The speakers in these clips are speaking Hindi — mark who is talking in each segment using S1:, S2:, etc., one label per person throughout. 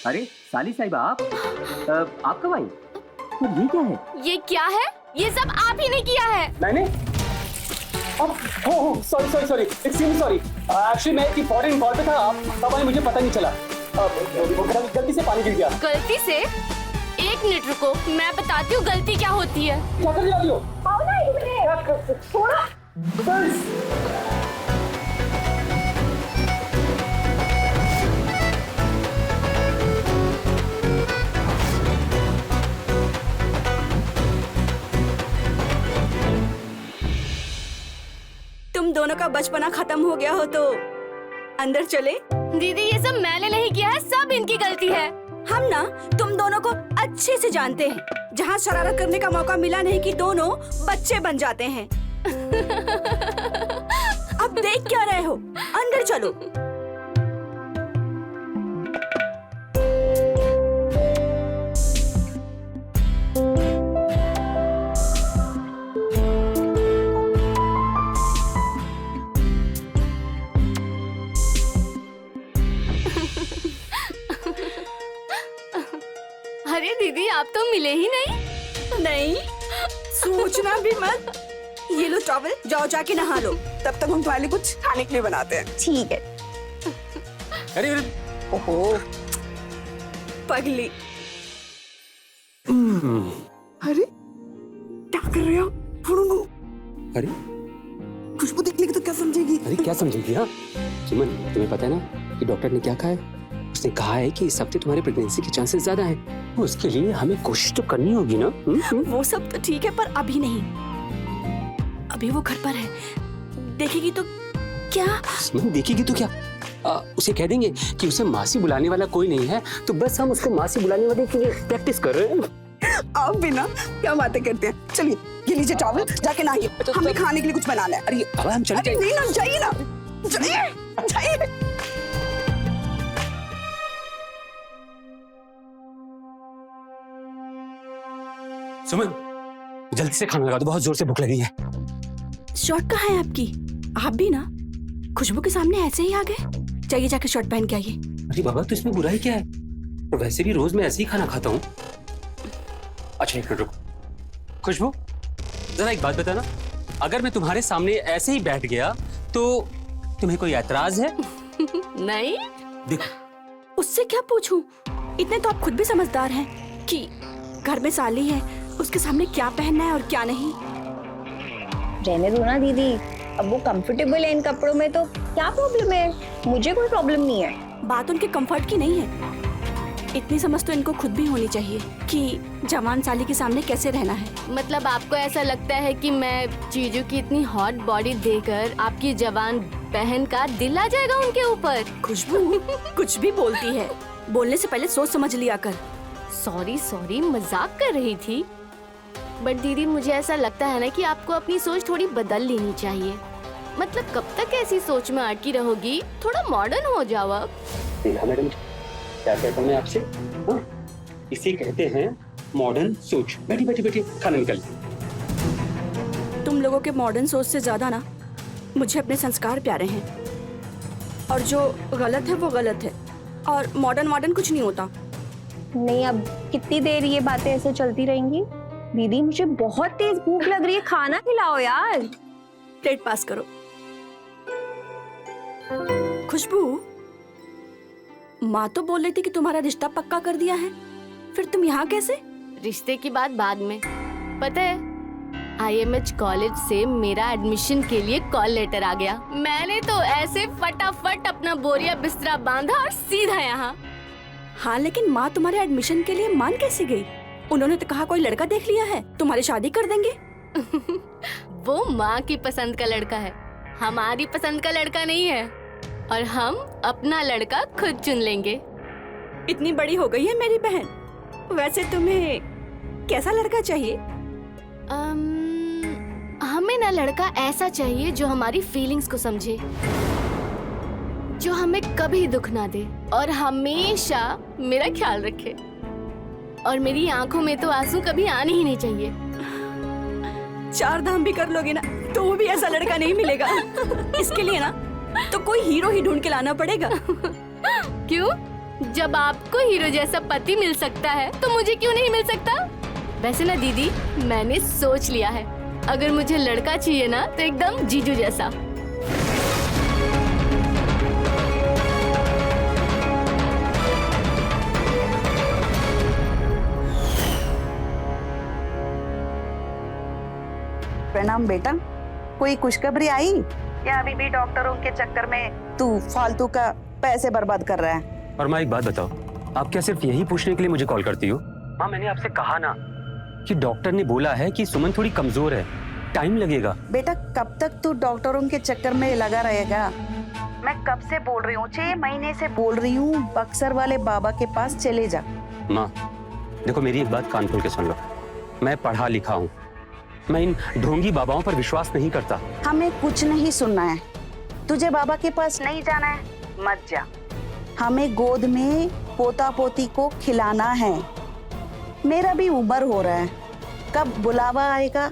S1: अरे साली साहिबा आप कब आई? और ये क्या है?
S2: ये क्या है? ये सब आप ही ने किया है।
S3: मैंने? Sorry extremely sorry. एक्चुअली मैं एक इम्पोर्टेंट कॉल पे था, तब मुझे पता नहीं चला। गलती से पानी गिर गया।
S2: गलती से? एक मिनट रुको, मैं बताती हूँ गलती क्या होती है।
S3: क्या कर रही हो?
S4: आओ ना एक मिनट, थोड़ा।
S5: तुम दोनों का बचपना खत्म हो गया हो तो अंदर चले।
S2: दीदी ये सब मैंने नहीं किया है, सब इनकी गलती है।
S5: हम ना तुम दोनों को अच्छे से जानते हैं, जहाँ शरारत करने का मौका मिला नहीं कि दोनों बच्चे बन जाते हैं। अब देख क्या रहे हो, अंदर चलो।
S2: अरे दीदी आप तो मिले ही नहीं।
S5: नहीं, सोचना भी मत। ये लो टॉवल, जाओ जाके नहा लो, तब तक हम तुम्हारे लिए कुछ खाने के लिए बनाते हैं।
S4: ठीक है।
S3: अरे ओहो,
S5: पगली। अरे क्या कर रहे हो?
S3: अरे
S5: खुशबू देखने की तो क्या समझेगी?
S3: अरे क्या समझेगी? हाँ सुमन, तुम्हें पता है ना कि डॉक्टर ने क्या कहा है? उसने कहा है कि इस हफ्ते तुम्हारी प्रेगनेंसी के चांसेस ज्यादा हैं। उसके लिए हमें कोशिश तो करनी होगी ना।
S5: वो सब तो ठीक है, पर अभी नहीं। अभी वो घर पर है, देखेगी तो क्या?
S3: सुमन देखेगी तो क्या? उसे कह देंगे कि उसे मासी बुलाने वाला कोई नहीं है, तो बस हम उसको मासी बुलाने वाले के लिए प्रैक्टिस कर रहे हैं।
S5: आप भी ना क्या बातें करते हैं। चलिए ये लीजिए टॉवल, जाके नहाइए, हमें खाने के लिए कुछ बनाना है। अरे
S3: अब हम चले
S5: अरे नहीं ना, जाइए ना, जाइए।
S3: सुमन जल्दी से खाना लगा दो, बहुत जोर से भूख लगी है।
S5: शर्ट कहाँ है आपकी? आप भी ना खुशबू के सामने ऐसे ही आ गए। जाइए जाके शर्ट पहन के आइए।
S3: अरे बाबा तो इसमें बुराई क्या है? और वैसे भी रोज मैं ऐसे ही खाना खाता हूँ। अच्छा एक मिनट रुको। खुशबू जरा एक बात बताना, अगर मैं तुम्हारे सामने ऐसे ही बैठ गया तो तुम्हें कोई ऐतराज है?
S2: नहीं।
S3: देखो
S5: उससे क्या पूछूं? इतने तो आप खुद भी समझदार हैं कि घर में साली है, उसके सामने क्या पहनना है और क्या नहीं।
S4: रहने दो ना दीदी, अब वो कंफर्टेबल है इन कपड़ों में तो क्या प्रॉब्लम है? मुझे कोई प्रॉब्लम नहीं है।
S5: बात उनके कंफर्ट की नहीं है, इतनी समझ तो इनको खुद भी होनी चाहिए कि जवान साली के सामने कैसे रहना है।
S2: मतलब आपको ऐसा लगता है कि मैं जीजू की इतनी हॉट बॉडी देखकर आपकी जवान बहन का दिल आ जाएगा उनके ऊपर?
S5: खुशबू कुछ भी बोलती है, बोलने से पहले सोच समझ लिया कर।
S2: सॉरी मजाक कर रही थी। बट दीदी मुझे ऐसा लगता है ना कि आपको अपनी सोच थोड़ी बदल लेनी चाहिए। मतलब कब तक ऐसी सोच में अटकी रहोगी? थोड़ा मॉडर्न हो जाओ अब।
S3: देखा मैडम क्या कहता हूँ मैं आपसे? हाँ? इसे कहते हैं मॉडर्न सोच। बैठी खाना निकल।
S5: तुम लोगों के मॉडर्न सोच से ज्यादा ना मुझे अपने संस्कार प्यारे हैं, और जो गलत है वो गलत है, और मॉडर्न कुछ नहीं होता।
S4: नहीं, अब कितनी देर ये बातें ऐसे चलती रहेंगी? दीदी मुझे बहुत तेज भूख लग रही है, खाना खिलाओ यार।
S5: प्लेट पास करो। खुशबू, माँ तो बोल रही थी कि तुम्हारा रिश्ता पक्का कर दिया है, फिर तुम यहाँ कैसे?
S2: रिश्ते की बात बाद में। पता है IMH कॉलेज से मेरा एडमिशन के लिए कॉल लेटर आ गया। मैंने तो ऐसे फटाफट अपना बोरिया बिस्तरा बांधा और सीधा यहाँ।
S5: हाँ, लेकिन माँ तुम्हारे एडमिशन के लिए मान कैसे गई? उन्होंने तो कहा कोई लड़का देख लिया है, तुम्हारी शादी कर देंगे।
S2: वो माँ की पसंद का लड़का है, हमारी पसंद का लड़का नहीं है, और हम अपना लड़का खुद चुन लेंगे।
S5: इतनी बड़ी हो गई है मेरी बहन, वैसे तुम्हें कैसा लड़का चाहिए?
S2: हमें ना लड़का ऐसा चाहिए जो हमारी फीलिंग्स को समझे, जो हमें कभी दुख ना दे और हमेशा मेरा ख्याल रखे। और मेरी आंखों में तो आंसू कभी आने ही नहीं चाहिए।
S5: 4 धाम भी कर लोगे ना तो भी ऐसा लड़का नहीं मिलेगा। इसके लिए ना तो कोई हीरो ही ढूंढ के लाना पड़ेगा।
S2: क्यों? जब आपको हीरो जैसा पति मिल सकता है तो मुझे क्यों नहीं मिल सकता? वैसे ना दीदी, मैंने सोच लिया है, अगर मुझे लड़का चाहिए ना तो एकदम जीजू जैसा।
S6: प्रणाम बेटा, कोई खुशखबरी आई या अभी भी डॉक्टरों के चक्कर में तू फालतू का पैसे बर्बाद कर रहा है?
S3: और माँ एक बात बताओ, आप क्या सिर्फ यही पूछने के लिए मुझे कॉल करती हो? माँ मैंने आपसे कहा ना कि डॉक्टर ने बोला है कि सुमन थोड़ी कमजोर है, टाइम लगेगा।
S6: बेटा कब तक तू डॉक्टरों के चक्कर में लगा रहेगा? मैं कब से बोल रही हूँ, 6 महीने से बोल रही हूँ, बक्सर वाले बाबा के पास चले जा।
S3: माँ देखो, मेरी एक बात कान खोल के सुन लो, मैं पढ़ा लिखा हूँ, मैं इन ढोंगी बाबाओं पर विश्वास नहीं करता।
S6: हमें कुछ नहीं सुनना है, तुझे बाबा के पास नहीं जाना है, मत जा। हमें गोद में पोता पोती को खिलाना है। मेरा भी उम्र हो रहा है, कब बुलावा आएगा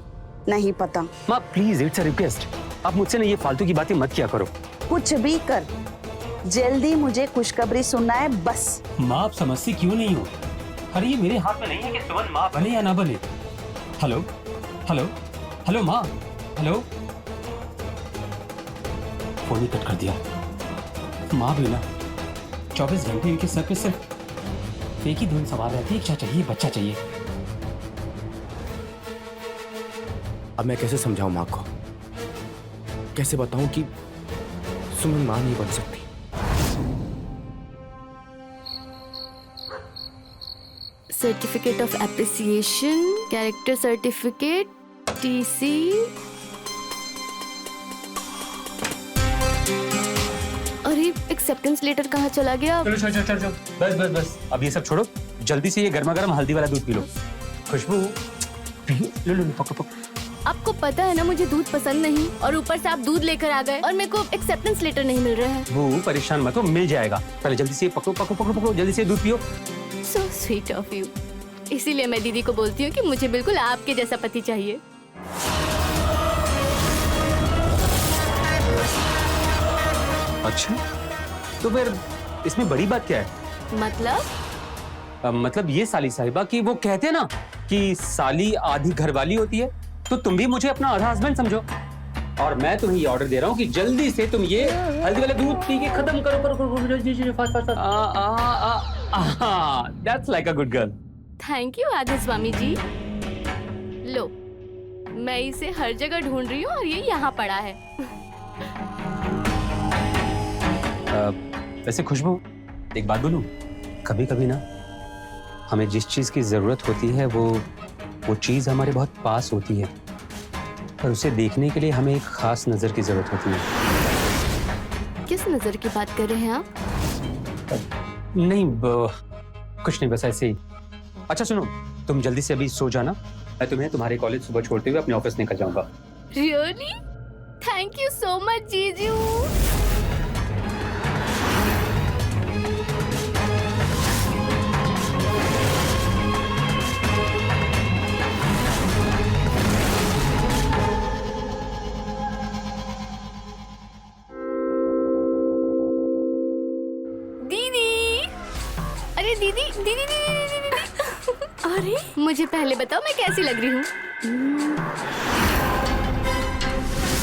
S6: नहीं पता।
S3: माँ प्लीज, इट्स अ रिक्वेस्ट, आप मुझसे ना ये फालतू की बातें मत किया करो।
S6: कुछ भी कर, जल्दी मुझे खुशखबरी सुनना है बस।
S3: माँ आप समझती क्यों नहीं हो? अरे ये मेरे हाथ में नहीं है कि सुमन माँ बने या ना बने। हेलो हेलो हेलो माँ, हेलो। फोन ही कट कर दिया। माँ भी ना 24 घंटे इनके सर पे सिर्फ एक ही धुन सवार रहती है, क्या चाहिए, बच्चा चाहिए।
S7: अब मैं कैसे समझाऊं माँ को, कैसे बताऊं कि सुमन माँ नहीं बन सकती?
S2: Certificate of appreciation, character certificate, TC. अरे एक्सेप्टेंस लेटर कहाँ चला गया?
S3: चलो चलो चलो चलो, बस बस बस, अब ये सब छोड़ो, जल्दी से ये गर्मा गर्म हल्दी वाला दूध पी लो। खुशबू लो लो लो, पकड़ो पकड़ो।
S2: आपको पता है ना मुझे दूध पसंद नहीं, और ऊपर से आप दूध लेकर आ गए और मेरे को एक्सेप्टेंस लेटर नहीं मिल रहा है।
S3: वो परेशान मत हो, मिल जाएगा। पहले जल्दी से पकड़ो पकड़ो पकड़ो पकड़ो, जल्दी से दूध पियो।
S2: So sweet of you। इसीलिए मैं दीदी को बोलती हूँ कि मुझे बिल्कुल आपके जैसा पति चाहिए।
S3: अच्छा, तो फिर इसमें बड़ी बात क्या है? मतलब ये साली साहिबा की वो कहते हैं ना कि साली आधी घरवाली होती है, तो तुम भी मुझे अपना आधा हस्बैंड समझो। और मैं तुम्हें ये ऑर्डर दे रहा हूँ कि जल्दी से तुम ये हल्दी वाला दूध पी के खत्म करो करो fast fast. That's like a good girl.
S2: Thank you आधे स्वामी जी। लो, मैं इसे हर जगह ढूंढ रही हूँ और ये यहाँ पड़ा है।
S3: वैसे खुशबू एक बात बोलूं, कभी कभी ना हमें जिस चीज की जरूरत होती है वो चीज हमारे बहुत पास होती है, पर उसे देखने के लिए हमें एक खास नजर की जरूरत होती है।
S2: किस नजर की बात कर रहे हैं आप?
S3: नहीं कुछ नहीं, बस ऐसे ही। अच्छा सुनो, तुम जल्दी से अभी सो जाना, मैं तुम्हें तुम्हारे कॉलेज सुबह छोड़ते हुए अपने ऑफिस निकल जाऊंगा।
S2: Really? Thank you so much जीजू। अरे दीदी दीदी दीदी दीदी दीदी। अरे मुझे पहले बताओ मैं कैसी लग रही हूँ?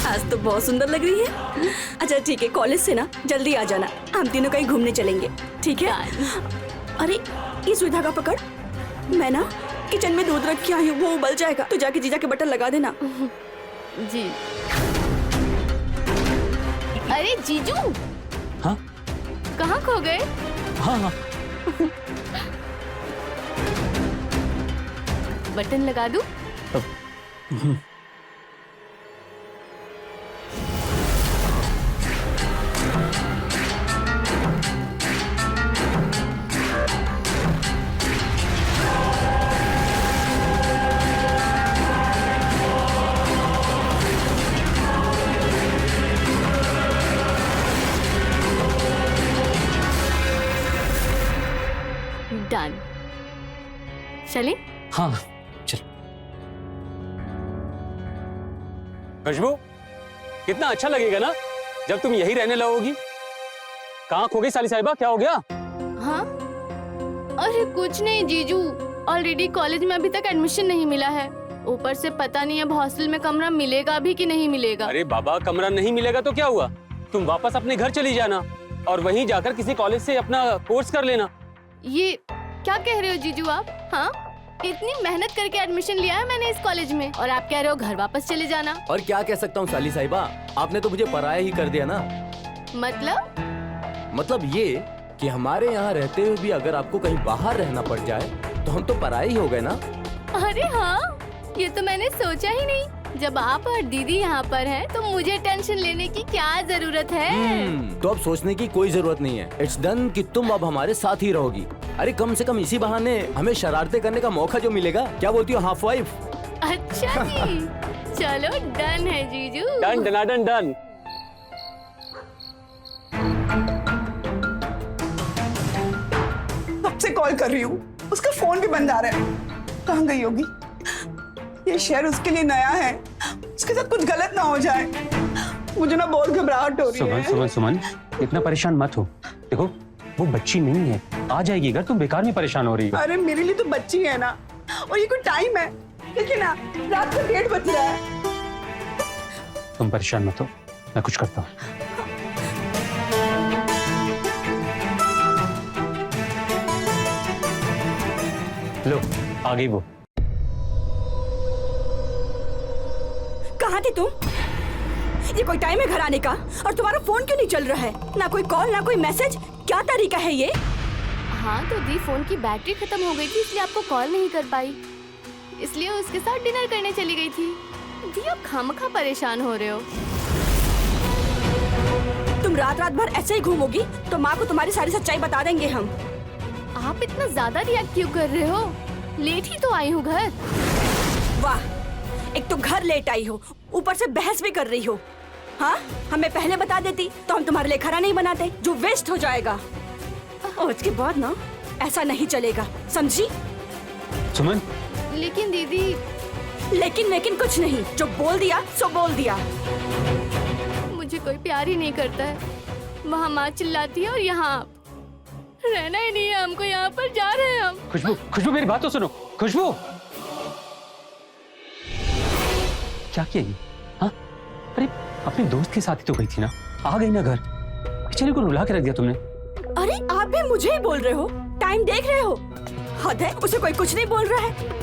S5: आज तो बहुत सुंदर लग रही है। अच्छा ठीक है, कॉलेज से ना जल्दी आ जाना, हम तीनों कहीं घूमने चलेंगे, ठीक है? अरे ये सुई धागा पकड़, मैं ना किचन में दूध रख के आई हूँ, वो उबल जाएगा, तो जाके जीजा के बटन लगा देना।
S2: जी। अरे जीजू।
S3: हाँ
S2: कहाँ खो गए?
S3: हाँ हाँ
S2: बटन लगा दूं? डन। चलें?
S3: हाँ चल। खुशबू कितना अच्छा लगेगा ना जब तुम यही रहने लगोगी। कहाँ खो गई साली साहिबा, क्या हो गया?
S2: हाँ अरे कुछ नहीं जीजू, ऑलरेडी कॉलेज में अभी तक एडमिशन नहीं मिला है। ऊपर से पता नहीं अब हॉस्टल में कमरा मिलेगा भी कि नहीं मिलेगा।
S3: अरे बाबा, कमरा नहीं मिलेगा तो क्या हुआ, तुम वापस अपने घर चली जाना और वहीं जाकर किसी कॉलेज से अपना कोर्स कर लेना।
S2: ये क्या कह रहे हो जीजू आप? हाँ, इतनी मेहनत करके एडमिशन लिया है मैंने इस कॉलेज में और आप कह रहे हो घर वापस चले जाना।
S7: और क्या कह सकता हूँ साली साहिबा, आपने तो मुझे पराया ही कर दिया ना। मतलब ये कि हमारे यहाँ रहते हुए भी अगर आपको कहीं बाहर रहना पड़ जाए तो हम तो पराये ही हो गए ना।
S2: अरे हाँ, ये तो मैंने सोचा ही नहीं। जब आप और दीदी यहाँ पर हैं, तो मुझे टेंशन लेने की क्या जरूरत है?
S7: तो अब सोचने की कोई जरूरत नहीं है। इट्स डन कि तुम अब हमारे साथ ही रहोगी। अरे कम से कम इसी बहाने हमें शरारतें करने का मौका जो मिलेगा। क्या बोलती हो हाफ वाइफ?
S2: अच्छा जी, चलो डन है जीजू।
S3: डन डनाडन डन।
S8: कब से कॉल कर रही हूँ, उसका फोन भी बंद आ रहा है। कहाँ गई होगी? ये शहर उसके लिए नया है, उसके साथ कुछ गलत ना हो जाए। मुझे ना बहुत घबराहट हो रही है।
S3: सुमन, इतना परेशान मत हो। देखो, वो बच्ची नहीं है, आ जाएगी घर, तुम बेकार में परेशान हो रही हो।
S8: अरे मेरे लिए तो बच्ची है ना, और ये कोई टाइम है? देखिए ना, रात का 1:30 बज रहा है।
S3: तुम परेशान मत हो, मैं कुछ करता हूँ। लो, आ गई वो।
S5: कहाँ थी तुम? ये कोई टाइम है घर आने का? और तुम्हारा फोन क्यों नहीं चल रहा है? ना कोई कॉल ना कोई मैसेज, क्या तरीका है ये?
S2: हाँ तो दी, फोन की बैटरी खत्म हो गई थी इसलिए आपको कॉल नहीं कर पाई, इसलिए उसके साथ डिनर करने चली गई थी। दी आप खामखा परेशान हो रहे हो।
S5: तुम रात रात भर ऐसे ही घूमोगी तो माँ को तुम्हारी सारी सच्चाई बता देंगे हम।
S2: आप इतना ज्यादा रिएक्ट क्यों कर रहे हो? लेट ही तो आई हूँ घर।
S5: वाह, एक तो घर लेट आई हो, ऊपर से बहस भी कर रही हो। हाँ, हमें पहले बता देती तो हम तुम्हारे लिए खाना नहीं बनाते, जो वेस्ट हो जाएगा। और इसके बाद ना ऐसा नहीं चलेगा, समझी?
S3: सुमन,
S2: लेकिन दीदी।
S5: लेकिन कुछ नहीं, जो बोल दिया सो बोल दिया।
S2: मुझे कोई प्यार ही नहीं करता है। वहाँ माँ चिल्लाती है और यहाँ आप। रहना ही नहीं है हमको यहाँ पर, जा रहे हैं हम।
S3: खुशबू मेरी बात तो सुनो। खुशबू, क्या किया ये? हाँ, अरे अपने दोस्त के साथ ही तो गई थी ना, आ गई ना घर, बेचारे को रुला के रख दिया तुमने।
S5: अरे आप भी मुझे ही बोल रहे हो? टाइम देख रहे हो? हद है, उसे कोई कुछ नहीं बोल रहा है।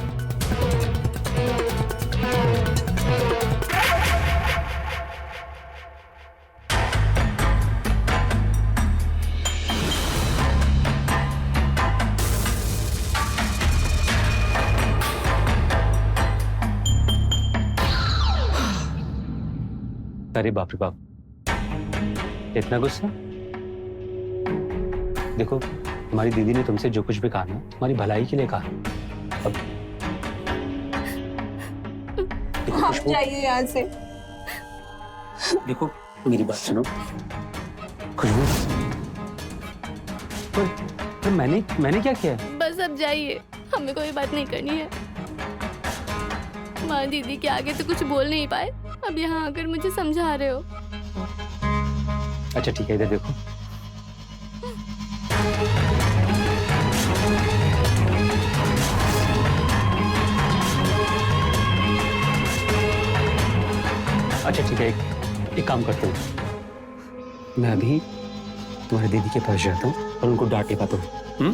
S3: अरे बाप रे बाप, इतना गुस्सा? देखो, तुम्हारी दीदी ने तुमसे जो कुछ भी कहा ना, तुम्हारी भलाई के लिए कहा। अब देखो,
S8: आप जाइए यहाँ से।
S3: देखो मेरी बात सुनो खुशबू, पर मैंने क्या किया है?
S2: बस अब जाइए, हमें कोई बात नहीं करनी है। माँ दीदी के आगे तो कुछ बोल नहीं पाए, अब यहाँ आकर मुझे समझा रहे हो।
S3: अच्छा ठीक है, इधर देखो। अच्छा ठीक है, एक काम करते हैं, मैं अभी तुम्हारी दीदी के पास जाता हूँ और उनको डांटे पाता हूँ।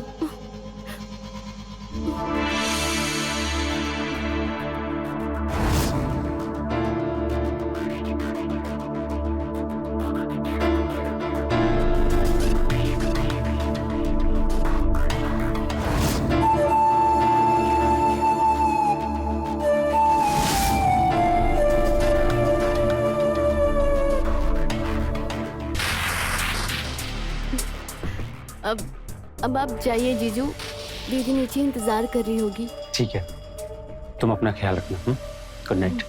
S2: अब आप जाइए जीजू, दीदी नीचे इंतजार कर रही होगी।
S3: ठीक है, तुम अपना ख्याल रखना। Good night.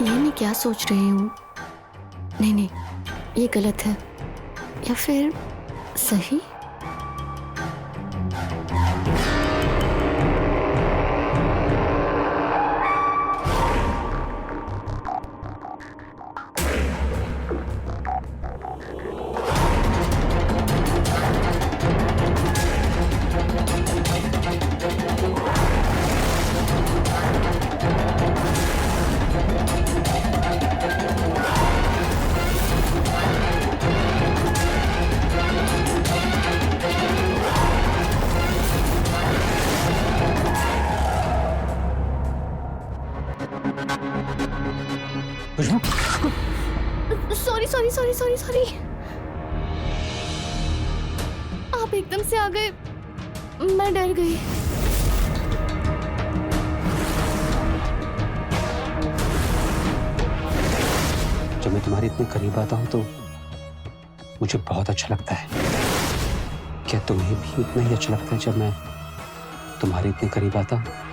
S2: ये मैं क्या सोच रही हूँ? नहीं, ये गलत है। या फिर सही?
S3: खुशबू,
S2: सॉरी। आप एकदम से आ गए, मैं डर गई।
S3: जब मैं तुम्हारे इतने करीब आता हूँ तो मुझे बहुत अच्छा लगता है। क्या तुम्हें भी उतना ही अच्छा लगता है जब मैं तुम्हारे इतने करीब आता हूँ?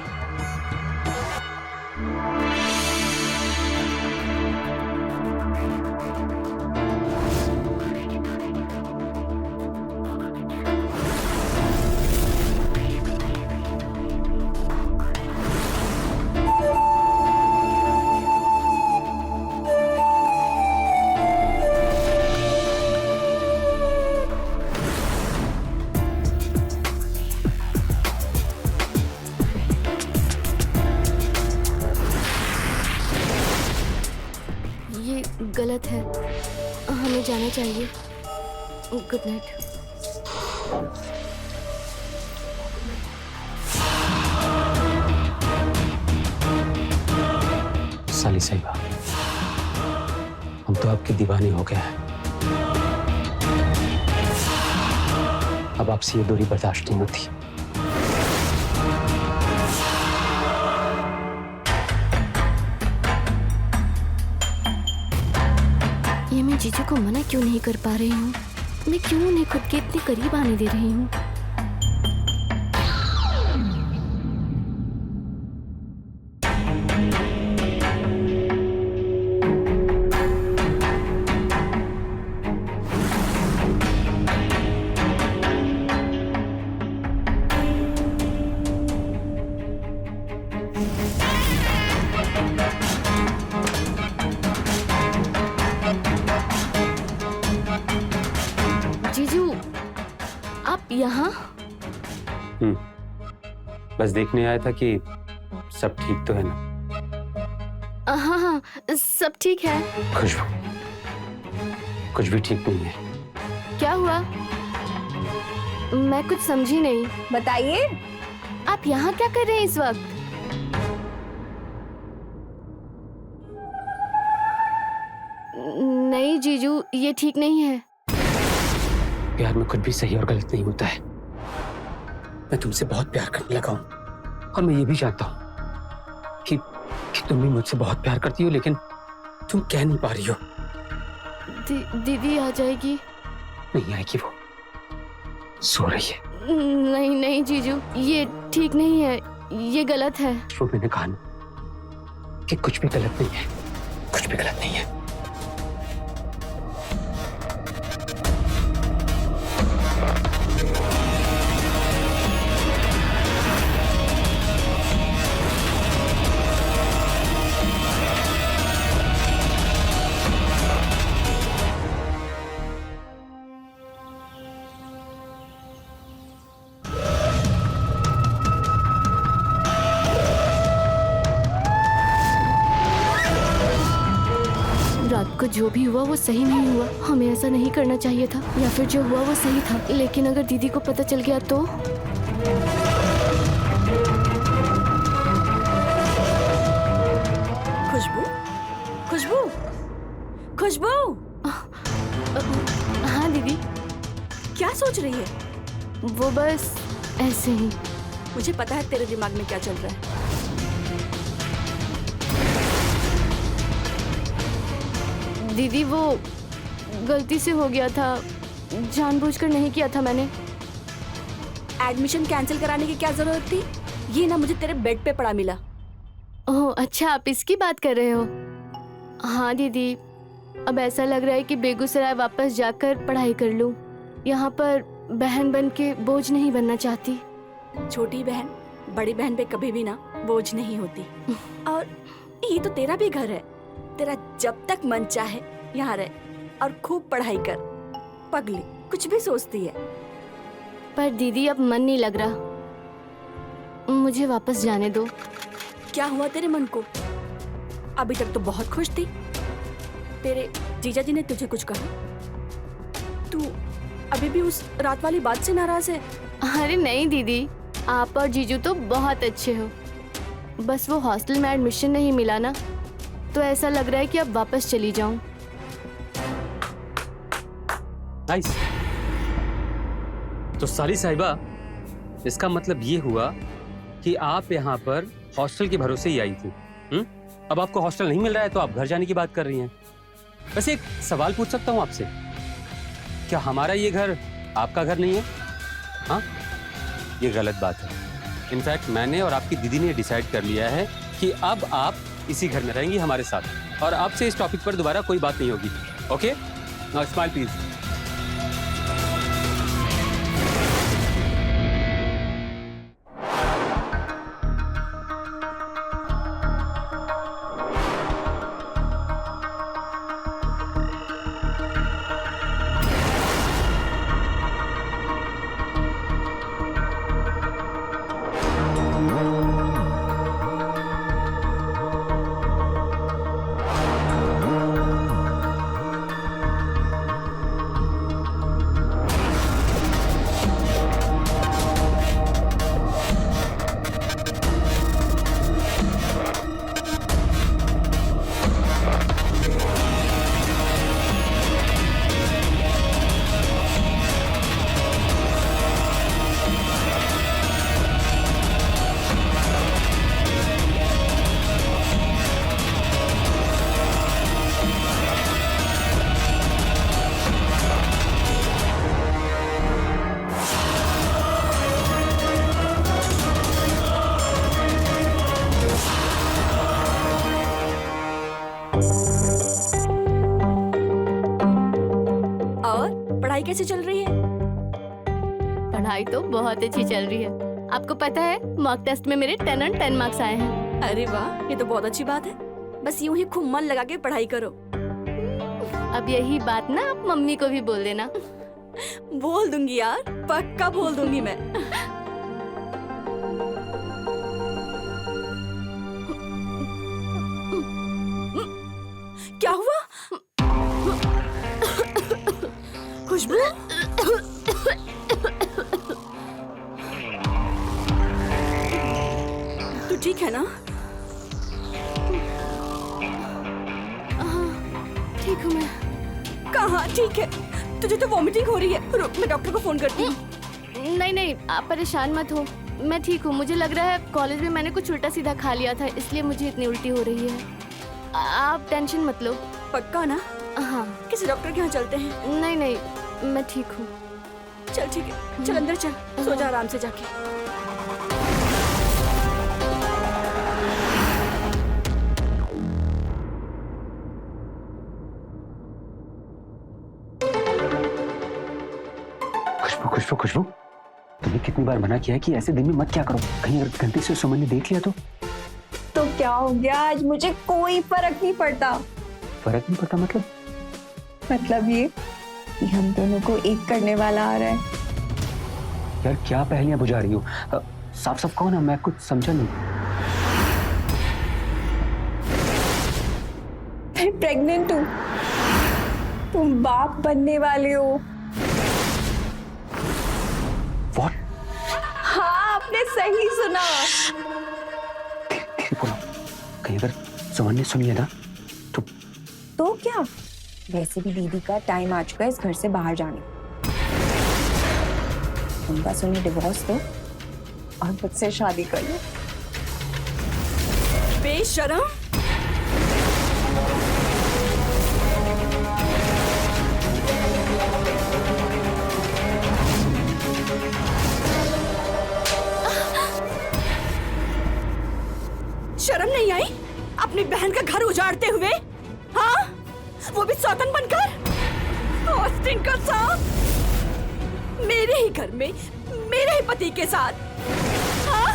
S2: ये गलत है, हमें जाना चाहिए। Good night.
S3: साली साहिबा, हम तो आपके दीवाने हो गए हैं। अब आपसे ये दूरी बर्दाश्त नहीं होती।
S2: ये मैं जीजू को मना क्यों नहीं कर पा रही हूँ? मैं क्यों उन्हें खुद के इतने करीब आने दे रही हूँ? जीजू, आप यहाँ?
S3: बस देखने आया था कि सब ठीक तो है ना।
S2: हाँ, सब ठीक है।
S3: खुशबू, कुछ भी ठीक नहीं है।
S2: क्या हुआ? मैं कुछ समझी नहीं।
S4: बताइए।
S2: आप यहाँ क्या कर रहे हैं इस वक्त? नहीं जीजू, ये ठीक नहीं है।
S3: प्यार में कुछ भी सही और गलत नहीं होता है। मैं तुमसे बहुत प्यार करने लगा हूँ और मैं ये भी जानता हूँ कि तुम भी मुझसे बहुत प्यार करती हो, लेकिन तुम कह नहीं पा रही हो।
S2: दीदी आ जाएगी?
S3: नहीं आएगी, वो सो रही है।
S2: नहीं जीजू, ये ठीक नहीं है, ये गलत है।
S3: वो मैंने कहा ना कि कुछ भी गलत नहीं है, कुछ भी गलत नहीं है।
S2: रात को जो भी हुआ वो सही नहीं हुआ। हमें ऐसा नहीं करना चाहिए था, या फिर जो हुआ वो सही था। लेकिन अगर दीदी को पता चल गया तो?
S5: खुशबू, खुशबू, खुशबू,
S2: हाँ दीदी।
S5: क्या सोच रही है?
S2: वो बस ऐसे ही।
S5: मुझे पता है तेरे दिमाग में क्या चल रहा है।
S2: दीदी वो गलती से हो गया था, जानबूझकर नहीं किया था मैंने।
S5: एडमिशन कैंसिल कराने की क्या जरूरत थी? ये ना मुझे तेरे बेड पे पड़ा मिला।
S2: ओह अच्छा, आप इसकी बात कर रहे हो? हाँ दीदी, अब ऐसा लग रहा है कि बेगूसराय वापस जाकर पढ़ाई कर लूं। यहाँ पर बहन बन के बोझ नहीं बनना चाहती।
S5: छोटी बहन बड़ी बहन पे कभी भी ना बोझ नहीं होती। और ये तो तेरा भी घर है, तेरा जब तक मन चाहे यहाँ रह और खूब पढ़ाई कर। पगली कुछ भी सोचती है।
S2: पर दीदी अब मन नहीं लग रहा, मुझे वापस जाने दो।
S5: क्या हुआ तेरे मन को? अभी तक तो बहुत खुश थी। तेरे जीजा जी ने तुझे कुछ कहा? तू अभी भी उस रात वाली बात से नाराज है?
S2: अरे नहीं दीदी, आप और जीजू तो बहुत अच्छे हो। बस वो हॉस्टल में एडमिशन नहीं मिला ना, तो ऐसा लग रहा है कि अब वापस चली जाऊं।
S3: नाइस। तो साली साहिबा, इसका मतलब ये हुआ कि आप यहाँ पर हॉस्टल के भरोसे ही आई थी। अब आपको हॉस्टल नहीं मिल रहा है तो आप घर जाने की बात कर रही हैं। वैसे एक सवाल पूछ सकता हूँ आपसे, क्या हमारा ये घर आपका घर नहीं है? हाँ, ये गलत बात है। इनफैक्ट मैंने और आपकी दीदी ने डिसाइड कर लिया है कि अब आप इसी घर में रहेंगी हमारे साथ, और आपसे इस टॉपिक पर दोबारा कोई बात नहीं होगी। Okay, now smile please.
S5: पढ़ाई कैसे चल रही है?
S2: पढ़ाई तो बहुत अच्छी चल रही है। आपको पता है, मॉक टेस्ट में मेरे 10 और 10 मार्क्स आए हैं।
S5: अरे वाह, ये तो बहुत अच्छी बात है। बस यूं ही खूब मन लगा के पढ़ाई करो।
S2: अब यही बात ना आप मम्मी को भी बोल देना।
S5: बोल दूंगी यार, पक्का बोल दूंगी मैं। क्या हुआ? खुशबू, तू ठीक है ना?
S2: ठीक हूँ मैं।
S5: कहाँ ठीक है? तुझे तो वॉमिटिंग हो रही है। रुक, मैं डॉक्टर को फोन करती हूँ।
S2: नहीं नहीं, आप परेशान मत हो, मैं ठीक हूँ। मुझे लग रहा है कॉलेज में मैंने कुछ उल्टा सीधा खा लिया था, इसलिए मुझे इतनी उल्टी हो रही है। आप टेंशन मत लो।
S5: पक्का ना?
S2: हाँ।
S5: किसी डॉक्टर के यहाँ चलते हैं?
S2: नहीं नहीं, मैं ठीक हूँ।
S5: चल ठीक है, चल अंदर चल, सो जा आराम से जाके।
S3: खुशबू, खुशबू, तुम्हें कितनी बार मना किया है कि ऐसे दिन में मत क्या करो। कहीं अगर गलती से सुमन ने देख लिया तो
S4: क्या हो गया? आज मुझे कोई फर्क नहीं पड़ता।
S3: फर्क नहीं पड़ता मतलब?
S4: मतलब ये कि हम दोनों को एक करने वाला आ रहा है।
S3: यार क्या पहेलियां बुझा रही हो? साफ साफ कौन है? मैं कुछ समझा नहीं।
S4: मैं प्रेग्नेंट हूँ, तुम बाप बनने वाले हो।
S3: What?
S4: हाँ, आपने सही सुना।
S3: बोलो, कहीं अगर सुमन ने सुन लिया ना
S4: तो क्या? वैसे भी दीदी का टाइम आ चुका है इस घर से बाहर जाने। तुम बस उन्हें डिवोर्स दो और मुझसे शादी कर लो।
S5: बेशरम! शर्म नहीं आई अपनी बहन का घर उजाड़ते हुए? हाँ, वो भी ट्विंकल साहब, मेरे ही घर में मेरे ही पति के साथ, हाँ?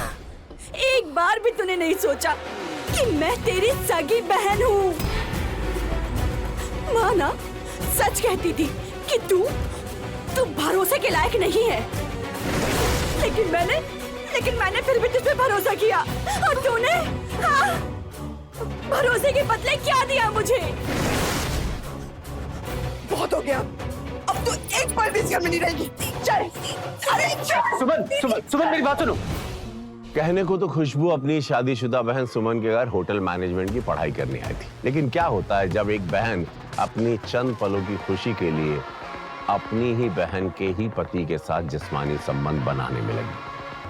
S5: एक बार भी तूने नहीं सोचा कि मैं तेरी सगी बहन हूँ। माँ ना सच कहती थी कि तू भरोसे के लायक नहीं है, लेकिन मैंने फिर भी तुझ पे भरोसा किया और तूने, हाँ, भरोसे के बदले क्या दिया मुझे?
S8: बहुत हो गया, अब तो एक पल भी इस घर में नहीं रहेगी। चल। अरे चल।
S3: सुमन मेरी बात सुनो।
S9: कहने को तो खुशबू अपनी शादीशुदा बहन सुमन के घर होटल मैनेजमेंट की पढ़ाई करने आई थी, लेकिन क्या होता है जब एक बहन अपनी चंद पलों की खुशी के लिए अपनी ही बहन के ही पति के साथ जिस्मानी संबंध बनाने में लगी।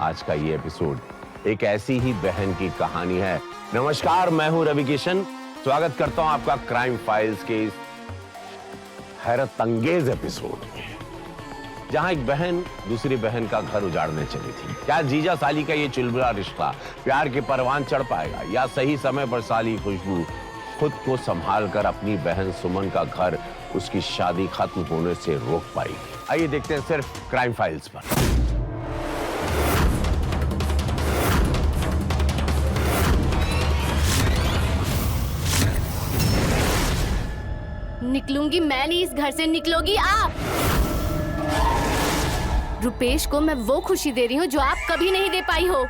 S9: आज का ये एपिसोड एक ऐसी ही बहन की कहानी है। नमस्कार, मैं हूं रवि किशन, स्वागत करता हूं आपका क्राइम फाइल्स के इस हैरत अंगेज एपिसोड में, जहां एक बहन दूसरी बहन का घर उजाड़ने चली थी। क्या जीजा साली का ये चुलबुला रिश्ता प्यार के परवान चढ़ पाएगा, या सही समय पर साली खुशबू खुद को संभाल कर अपनी बहन सुमन का घर उसकी शादी खत्म होने से रोक पाएगी? आइए देखते हैं सिर्फ क्राइम फाइल्स पर।
S2: निकलूंगी मैं नहीं, इस घर से निकलोगी आप। रुपेश को मैं वो खुशी दे रही हूँ जो आप कभी नहीं दे पाई हो।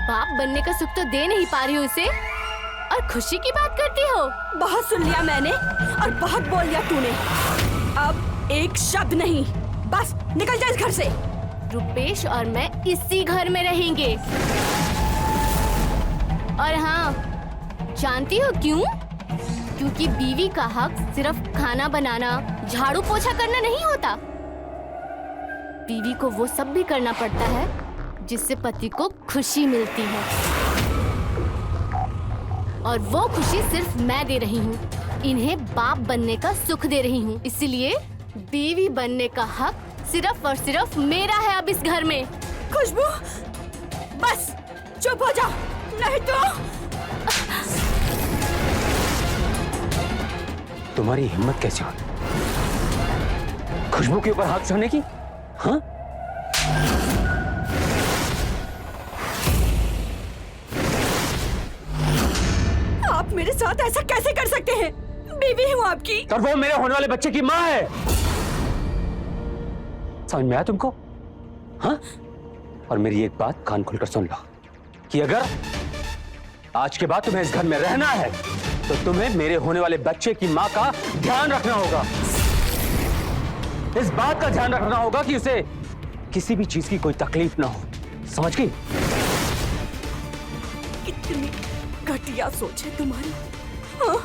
S2: बाप बनने का सुख तो दे नहीं पा रही हो उसे, और खुशी की बात करती हो।
S5: बहुत सुन लिया मैंने और बहुत बोल लिया तूने, अब एक शब्द नहीं, बस निकल जा इस घर से।
S2: रुपेश और मैं इसी घर में रहेंगे। और हाँ, जानती हो क्यों? क्योंकि बीवी का हक सिर्फ खाना बनाना, झाड़ू पोछा करना नहीं होता। बीवी को वो सब भी करना पड़ता है जिससे पति को खुशी मिलती है, और वो खुशी सिर्फ मैं दे रही हूँ। इन्हें बाप बनने का सुख दे रही हूँ, इसलिए बीवी बनने का हक सिर्फ और सिर्फ मेरा है अब इस घर में।
S5: खुशबू, बस चुप हो जा, नहीं तो।
S3: तुम्हारी हिम्मत कैसे हुई खुशबू के ऊपर हाथ उठाने की? हाँ?
S5: आप मेरे साथ ऐसा कैसे कर सकते हैं? बीवी हूँ आपकी।
S3: और वो मेरे होने वाले बच्चे की माँ है। समझ में आया तुमको? हाँ? और मेरी एक बात कान खोलकर सुन लो कि अगर आज के बाद तुम्हें इस घर में रहना है तो तुम्हें मेरे होने वाले बच्चे की माँ का ध्यान रखना होगा। इस बात का ध्यान रखना होगा कि उसे किसी भी चीज की कोई तकलीफ ना हो। समझ गई?
S5: कितनी घटिया सोच है तुम्हारी। हाँ?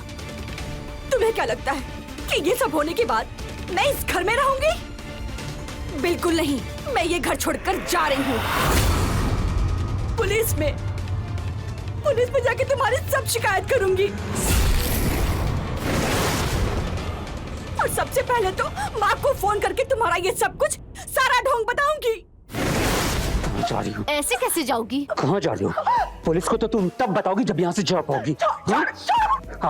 S5: तुम्हें क्या लगता है कि ये सब होने के बाद मैं इस घर में रहूंगी? बिल्कुल नहीं, मैं ये घर छोड़कर जा रही हूँ। पुलिस में जाके तुम्हारी सब शिकायत करूंगी, और सबसे पहले तो माँ को फोन करके तुम्हारा ये सब कुछ सारा ढोंग बताऊंगी।
S3: कहाँ जा रही हो?
S2: ऐसे कैसे जाओगी?
S3: कहाँ जा रही हो? पुलिस को तो तुम तब बताओगी जब यहाँ से जा पाओगी। हाँ?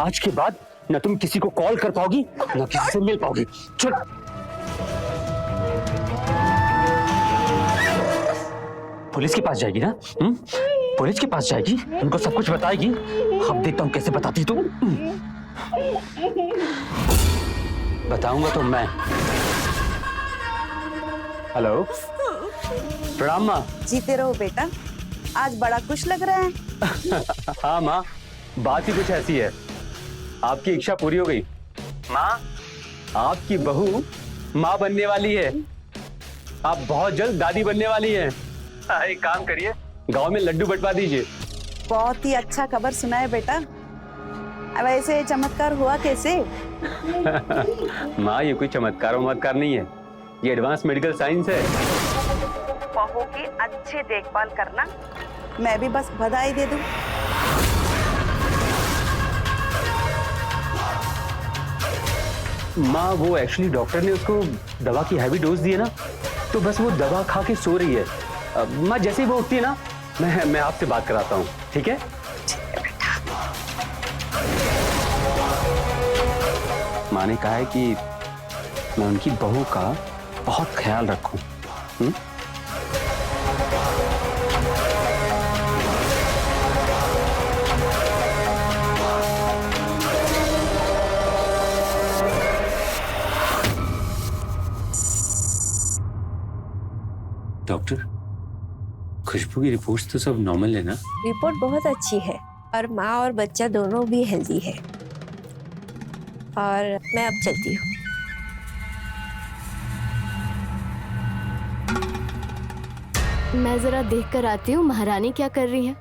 S3: आज के बाद न तुम किसी को कॉल कर पाओगी न किसी से मिल पाओगी। चल। पुलिस के पास जाएगी ना? पुलिस के पास जाएगी, उनको सब कुछ बताएगी। अब देखता हूँ कैसे बताती तू। बताऊंगा तो मैं। हेलो, प्रणाम माँ।
S6: जीते रहो बेटा, आज बड़ा खुश लग रहा है।
S3: हाँ माँ, बात ही कुछ ऐसी है, आपकी इच्छा पूरी हो गई। माँ, आपकी बहू माँ बनने वाली है। आप बहुत जल्द दादी बनने वाली हैं। एक काम करिए, गांव में लड्डू बंटवा दीजिए।
S6: बहुत ही अच्छा खबर सुना है बेटा। अब ऐसे चमत्कार हुआ कैसे?
S3: माँ, ये कोई चमत्कार वमत्कार नहीं है, ये एडवांस मेडिकल साइंस है।
S6: बहू की अच्छी देखभाल करना, मैं भी बस बधाई दे दूं।
S3: माँ, वो एक्चुअली डॉक्टर ने उसको दवा की हैवी डोज दी है ना, तो बस वो दवा खा के सो रही है। माँ, जैसे ही वो उठती है ना, मैं आपसे बात कराता हूँ, ठीक है? माँ ने कहा है कि मैं उनकी बहू का बहुत ख्याल रखूं। डॉक्टर, खुशबू की रिपोर्ट्स तो सब नॉर्मल है ना?
S10: रिपोर्ट बहुत अच्छी है और माँ और बच्चा दोनों भी हेल्दी है। और मैं अब चलती हूँ।
S2: मैं जरा देख कर आती हूँ महारानी क्या कर रही है।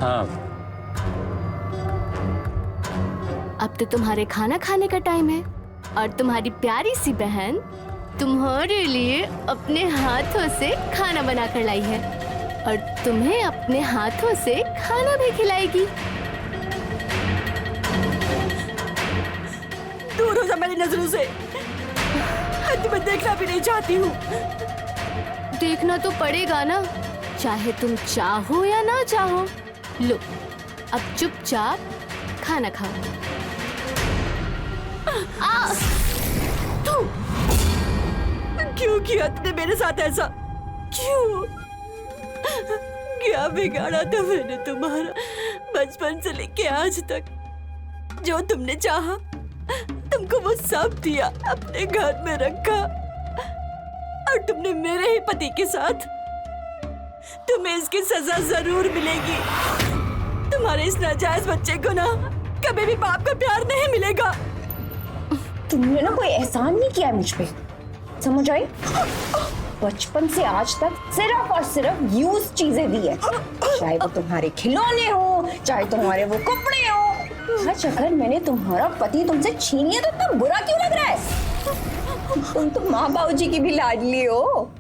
S3: हाँ,
S2: अब तो तुम्हारे खाना खाने का टाइम है और तुम्हारी प्यारी सी बहन तुम्हारे लिए अपने हाथों से खाना बनाकर लाई है और तुम्हें अपने हाथों से खाना भी खिलाएगी।
S5: दूर हो जा मेरी नजरों से। मैं देखना भी नहीं चाहती हूँ।
S2: देखना तो पड़ेगा ना, चाहे तुम चाहो या ना चाहो। लो, अब चुपचाप खाना खाओ।
S5: तू क्यों किया तुमने मेरे साथ ऐसा? क्यों? क्या बिगाड़ा था मैंने तुम्हारा बचपन से लेके आज तक? जो तुमने चाहा तुमको वो सब दिया, अपने घर में रखा और तुमने मेरे ही पति के साथ। तुम्हें इसकी सजा जरूर मिलेगी। तुम्हारे इस नाजायज बच्चे को ना कभी भी बाप का प्यार नहीं मिलेगा।
S4: तुमने ना कोई एहसान नहीं किया मुझ पे, समझ आई? बचपन से आज तक सिर्फ और सिर्फ यूज चीजें दी है, चाहे वो तुम्हारे खिलौने हो, चाहे तुम्हारे वो कपड़े हो। आज अगर मैंने तुम्हारा पति तुमसे छीन लिया तो इतना बुरा क्यों लग रहा है? तुम तो माँ बाबूजी की भी लाडली हो।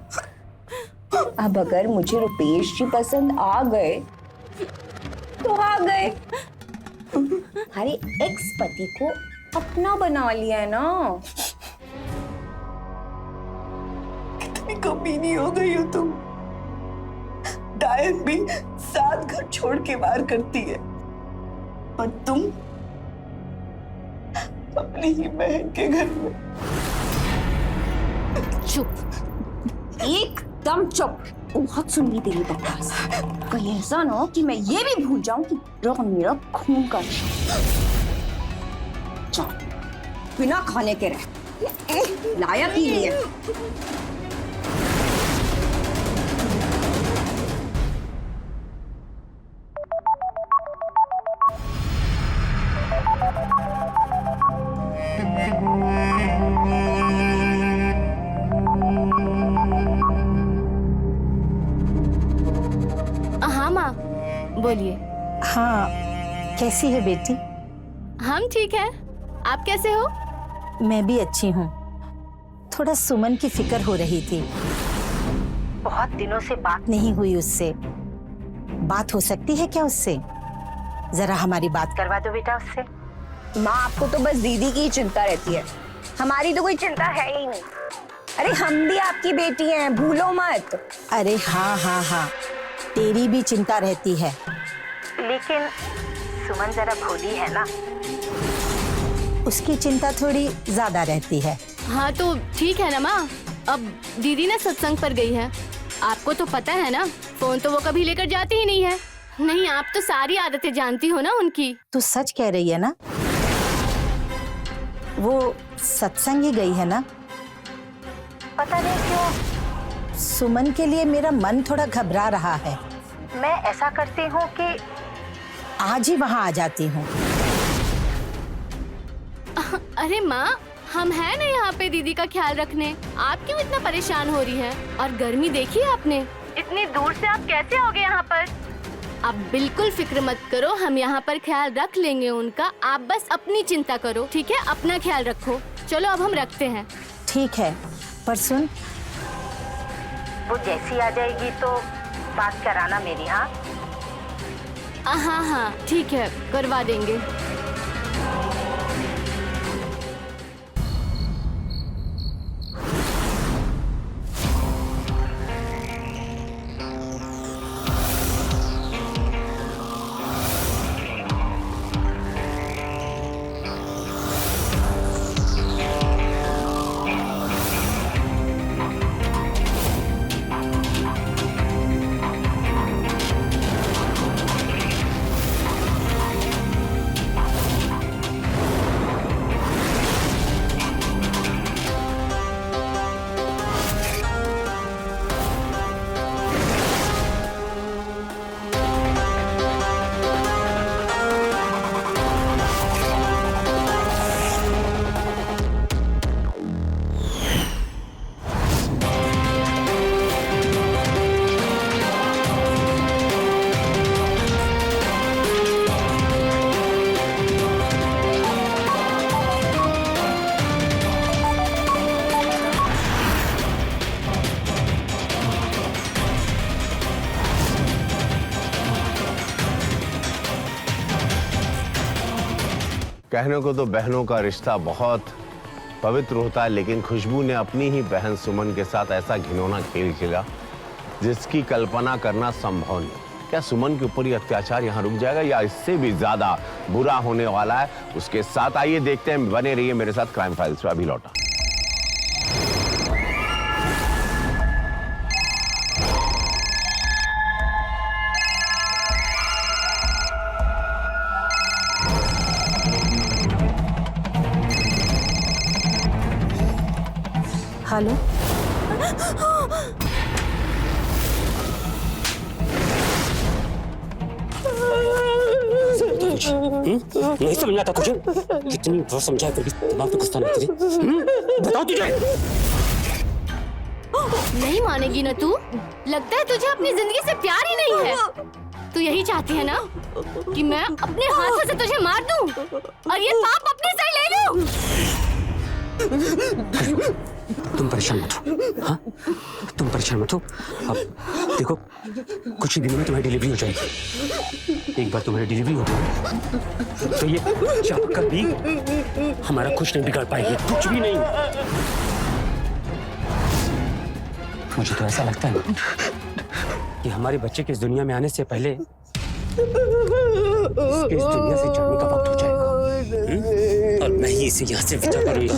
S4: अब अगर मुझे रुपेश जी पसंद आ गए तो आ गए। हमारे एक्स पति को अपना बना लिया है ना।
S8: कितनी कमीनी हो गई हो तुम। डायन भी साथ घर छोड़ के वार करती है और तुम अपनी ही बहन के घर में।
S4: चुप, एकदम चुप। बहुत सुन ली तेरी बकवास। कहीं ऐसा ना हो कि मैं ये भी भूल जाऊं कि रौन मेरा खून का चल बिना खाने के रह, लायक ही नहीं है।
S2: हाँ माँ, बोलिए।
S11: हाँ, कैसी है बेटी?
S2: हम ठीक है, आप कैसे हो?
S11: मैं भी अच्छी हूँ। थोड़ा सुमन की फिक्र हो रही थी, बहुत दिनों से बात नहीं हुई उससे। बात हो सकती है क्या उससे? जरा हमारी बात करवा दो बेटा उससे।
S4: माँ, आपको तो बस दीदी की ही चिंता रहती है, हमारी तो कोई चिंता है ही नहीं। अरे हम भी आपकी बेटी हैं, भूलो मत।
S11: अरे हाँ हाँ हाँ, तेरी भी चिंता रहती है, लेकिन सुमन जरा भोली है ना, उसकी चिंता थोड़ी ज्यादा रहती है।
S2: हाँ तो ठीक है ना माँ, अब दीदी ना सत्संग पर गई है। आपको तो पता है ना, फोन तो वो कभी लेकर जाती ही नहीं है। नहीं, आप तो सारी आदतें जानती हो ना उनकी।
S11: तू सच कह रही है ना? वो सत्संग ही गई है ना? पता नहीं क्यों सुमन के लिए मेरा मन थोड़ा घबरा रहा है। मैं ऐसा करती हूँ कि आज ही वहाँ आ जाती हूँ।
S2: अरे माँ, हम हैं ना यहाँ पे दीदी का ख्याल रखने। आप क्यों इतना परेशान हो रही हैं? और गर्मी देखी है आपने? इतनी दूर से आप कैसे आओगे यहाँ पर? आप बिल्कुल फिक्र मत करो, हम यहाँ पर ख्याल रख लेंगे उनका। आप बस अपनी चिंता करो, ठीक है? अपना ख्याल रखो। चलो अब हम रखते हैं।
S11: ठीक है, पर सुन, वो जैसी आ जाएगी तो बात कराना मेरी। हाँ
S2: हाँ हाँ ठीक है, करवा देंगे।
S9: कहने को तो बहनों का रिश्ता बहुत पवित्र होता है, लेकिन खुशबू ने अपनी ही बहन सुमन के साथ ऐसा घिनौना खेल खेला जिसकी कल्पना करना संभव नहीं। क्या सुमन के ऊपर ये अत्याचार यहाँ रुक जाएगा या इससे भी ज्यादा बुरा होने वाला है उसके साथ? आइए देखते हैं, बने रहिए मेरे साथ क्राइम फाइल्स पे। अभी लौटा।
S11: हेलो,
S3: नहीं समझ आता तुझे? कितनी बार समझाया फिर भी दिमाग पे गुस्सा नहीं तेरे? बताओ तुझे।
S2: नहीं मानेगी ना तू? लगता है तुझे अपनी जिंदगी से प्यार ही नहीं है। तू यही चाहती है ना कि मैं अपने हाथों से तुझे मार दूं और ये पाप अपने से ले लूं?
S3: तुम परेशान मत हो, हाँ? तुम परेशान मत हो। अब देखो, कुछ ही दिनों में तुम्हारी डिलीवरी हो जाएगी। एक बार तुम्हारी डिलीवरी हो गई तो ये चाह कर भी हमारा कुछ नहीं बिगाड़ पाएगी, कुछ भी नहीं। मुझे तो ऐसा लगता है ना कि हमारे बच्चे के इस दुनिया में आने से पहले इसके इस दुनिया से जाने का वक्त हो जाएगा। और मैं ही इसे यहाँ से विदा करूंगा।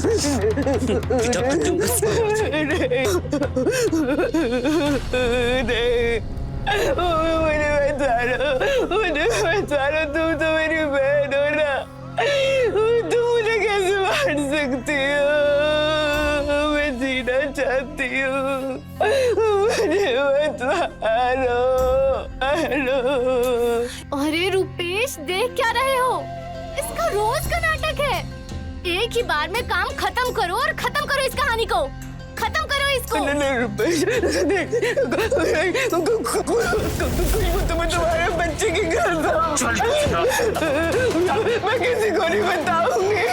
S3: विदा कर दूंगा।
S8: मुझे बचा लो, तुम तो मेरी बहन हो ना, तुम मुझे कैसे मार सकती हो? मैं जीना चाहती हूँ, मुझे मत मारो।
S2: अरे रुपेश, देख क्या रहे हो? इसका रोज का नाटक है। एक ही बार में काम खत्म करो और खत्म करो इस कहानी को, खत्म करो इसको।
S8: नहीं रुपेश, तुम्हें तुम्हारे बच्चे की कसम, मैं किसी को नहीं बताऊंगी,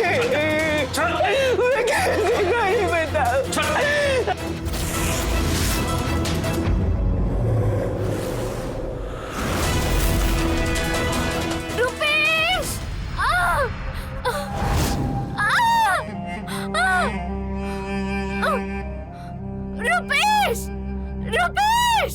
S8: मैं किसी को नहीं बताऊंगी।
S2: रुपेश, रुपेश!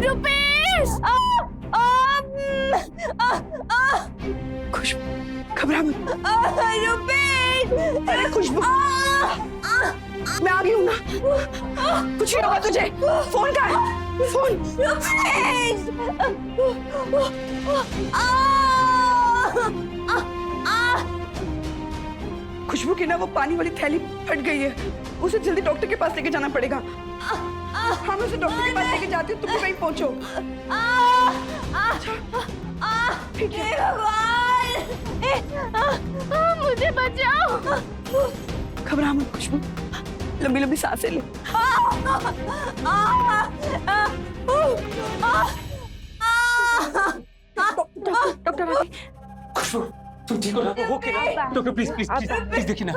S2: रुपेश!
S8: खुशबू, घबरा मत।
S2: रुपेश!
S8: अरे खुशबू, मैं आ गई हूँ ना, कुछ नहीं होगा तुझे। फोन कहाँ है? फोन। खुशबू की ना वो पानी वाली थैली फट गई है, उसे जल्दी डॉक्टर के पास लेके जाना पड़ेगा। हाँ, मैं उसे डॉक्टर के पास लेके जाती हूँ, तुम भी वहीं पहुंचो। ठीक है।
S2: मुझे बचाओ।
S8: घबरा मत खुशबू, लंबी लंबी सांसें ले। डॉक्टर आ गए।
S3: खुशबू, तुम ठीक हो ना? ओके ना? Doctor please please please please देखिए ना।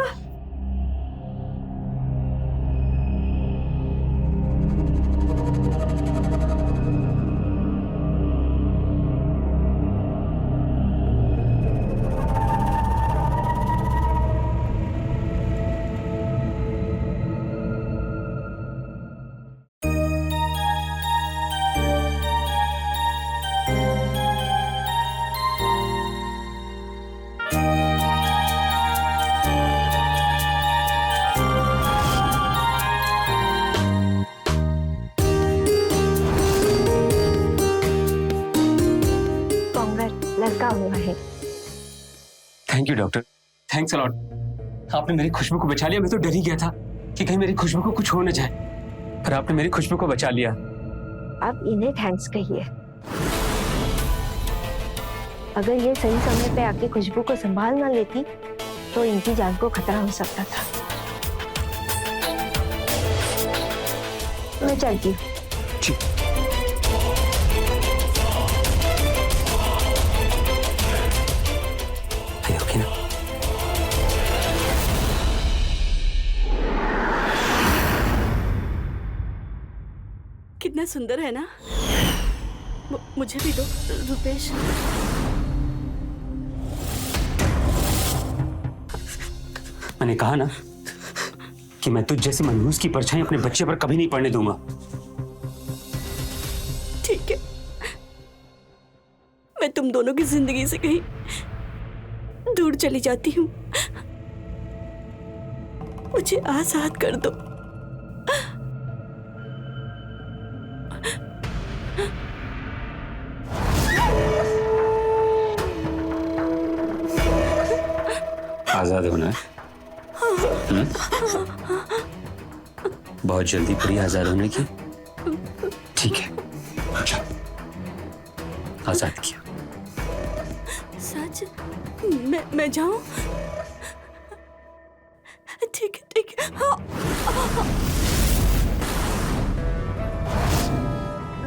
S10: लड़का हुआ है।
S3: Thank you doctor, thanks a lot. आपने मेरी खुशबू को बचा लिया। मैं तो डर ही गया था कि कहीं मेरी खुशबू को कुछ हो न जाए, पर आपने मेरी खुशबू को बचा लिया।
S10: अब इन्हें थैंक्स कहिए। अगर ये सही समय पे आके खुशबू को संभाल ना लेती तो इनकी जान को खतरा हो सकता था। मैं चलती हूँ।
S3: ओके ना?
S5: कितना सुंदर है ना। मुझे भी दो।
S2: रुपेश,
S3: मैंने कहा ना कि मैं तुझ जैसे मनहूस की परछाई अपने बच्चे पर कभी नहीं पड़ने दूंगा।
S5: ठीक है, मैं तुम दोनों की जिंदगी से कहीं दूर चली जाती हूँ। मुझे आजाद कर दो।
S3: आजाद होना है? बहुत जल्दी पड़ी आजाद होने की। ठीक है, अच्छा, आजाद किया।
S5: सच? मैं जाऊं? ठीक है, ठीक है। हाँ।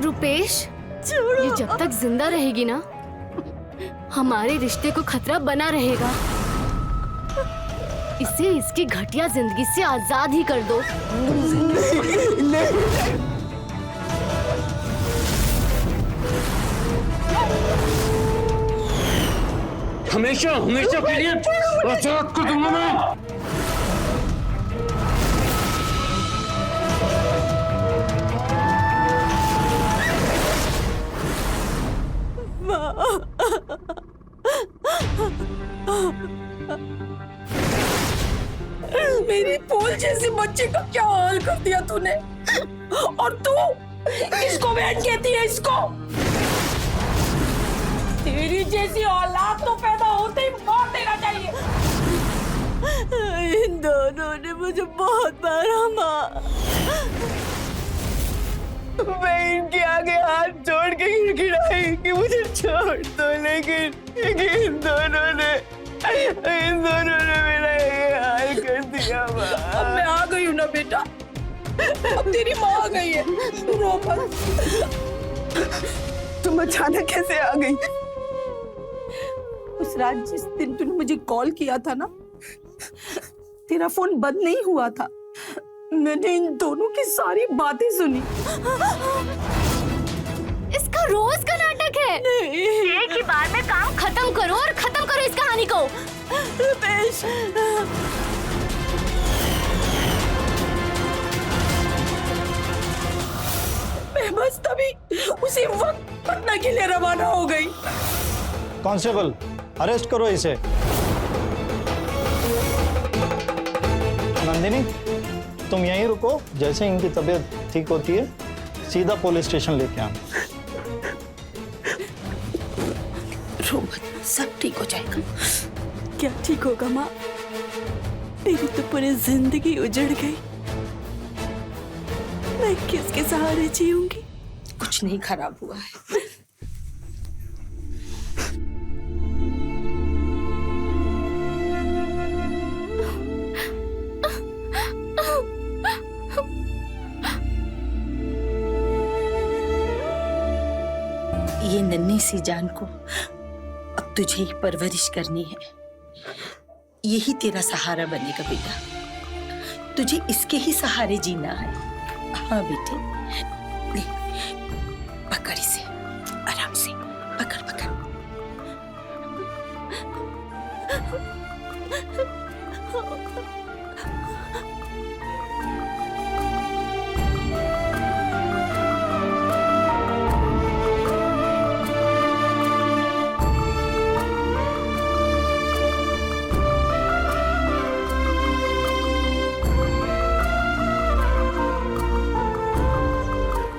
S2: रुपेश,
S5: छोड़ो।
S2: ये जब तक जिंदा रहेगी ना, हमारे रिश्ते को खतरा बना रहेगा। इसे इसकी घटिया जिंदगी से आजाद ही कर दो।
S3: हमेशा हमेशा के लिए आजाद कर दूंगा मैं।
S5: मेरी फूल जैसी बच्ची का क्या हाल कर दिया तूने। और तू इसको बहन कहती है? इसको तेरी जैसी औलाद तो पैदा होते ही मार देना चाहिए। इन दोनों ने मुझे बहुत मारा माँ।
S8: मैं इनके आगे हाथ जोड़ के गिड़गिड़ाई कि मुझे छोड़ दो, लेकिन इन दोनों ने मेरा ये हाल कर दिया।
S5: अब मैं आ गई हूँ ना बेटा, अब तेरी माँ आ गई है। तू रो मत।
S8: तुम अचानक कैसे आ गई?
S5: उस रात जिस दिन तूने मुझे कॉल किया था ना, तेरा फोन बंद नहीं हुआ था। मैंने इन दोनों की सारी बातें सुनी।
S2: इसका रोज का नाटक है। एक ही बार में काम खत्म करो और खत्म करो इस कहानी को।
S5: रुपेश, मैं बस तभी उसी वक्त पटना के लिए रवाना हो गई।
S12: कांस्टेबल, अरेस्ट करो इसे। नंदिनी, तुम यहीं रुको, जैसे इनकी तबीयत ठीक होती है सीधा पुलिस स्टेशन लेके आना।
S5: रो मत, सब ठीक हो जाएगा। क्या ठीक होगा माँ? मेरी तो पूरी जिंदगी उजड़ गई। मैं किसके सहारे जीऊंगी? कुछ नहीं खराब हुआ है।
S11: ये नन्ही सी जान को अब तुझे ही परवरिश करनी है। यही तेरा सहारा बनेगा बेटा। तुझे इसके ही सहारे जीना है। हाँ बेटे, ले, पकड़ इसे आराम से, पकड़ पकड़।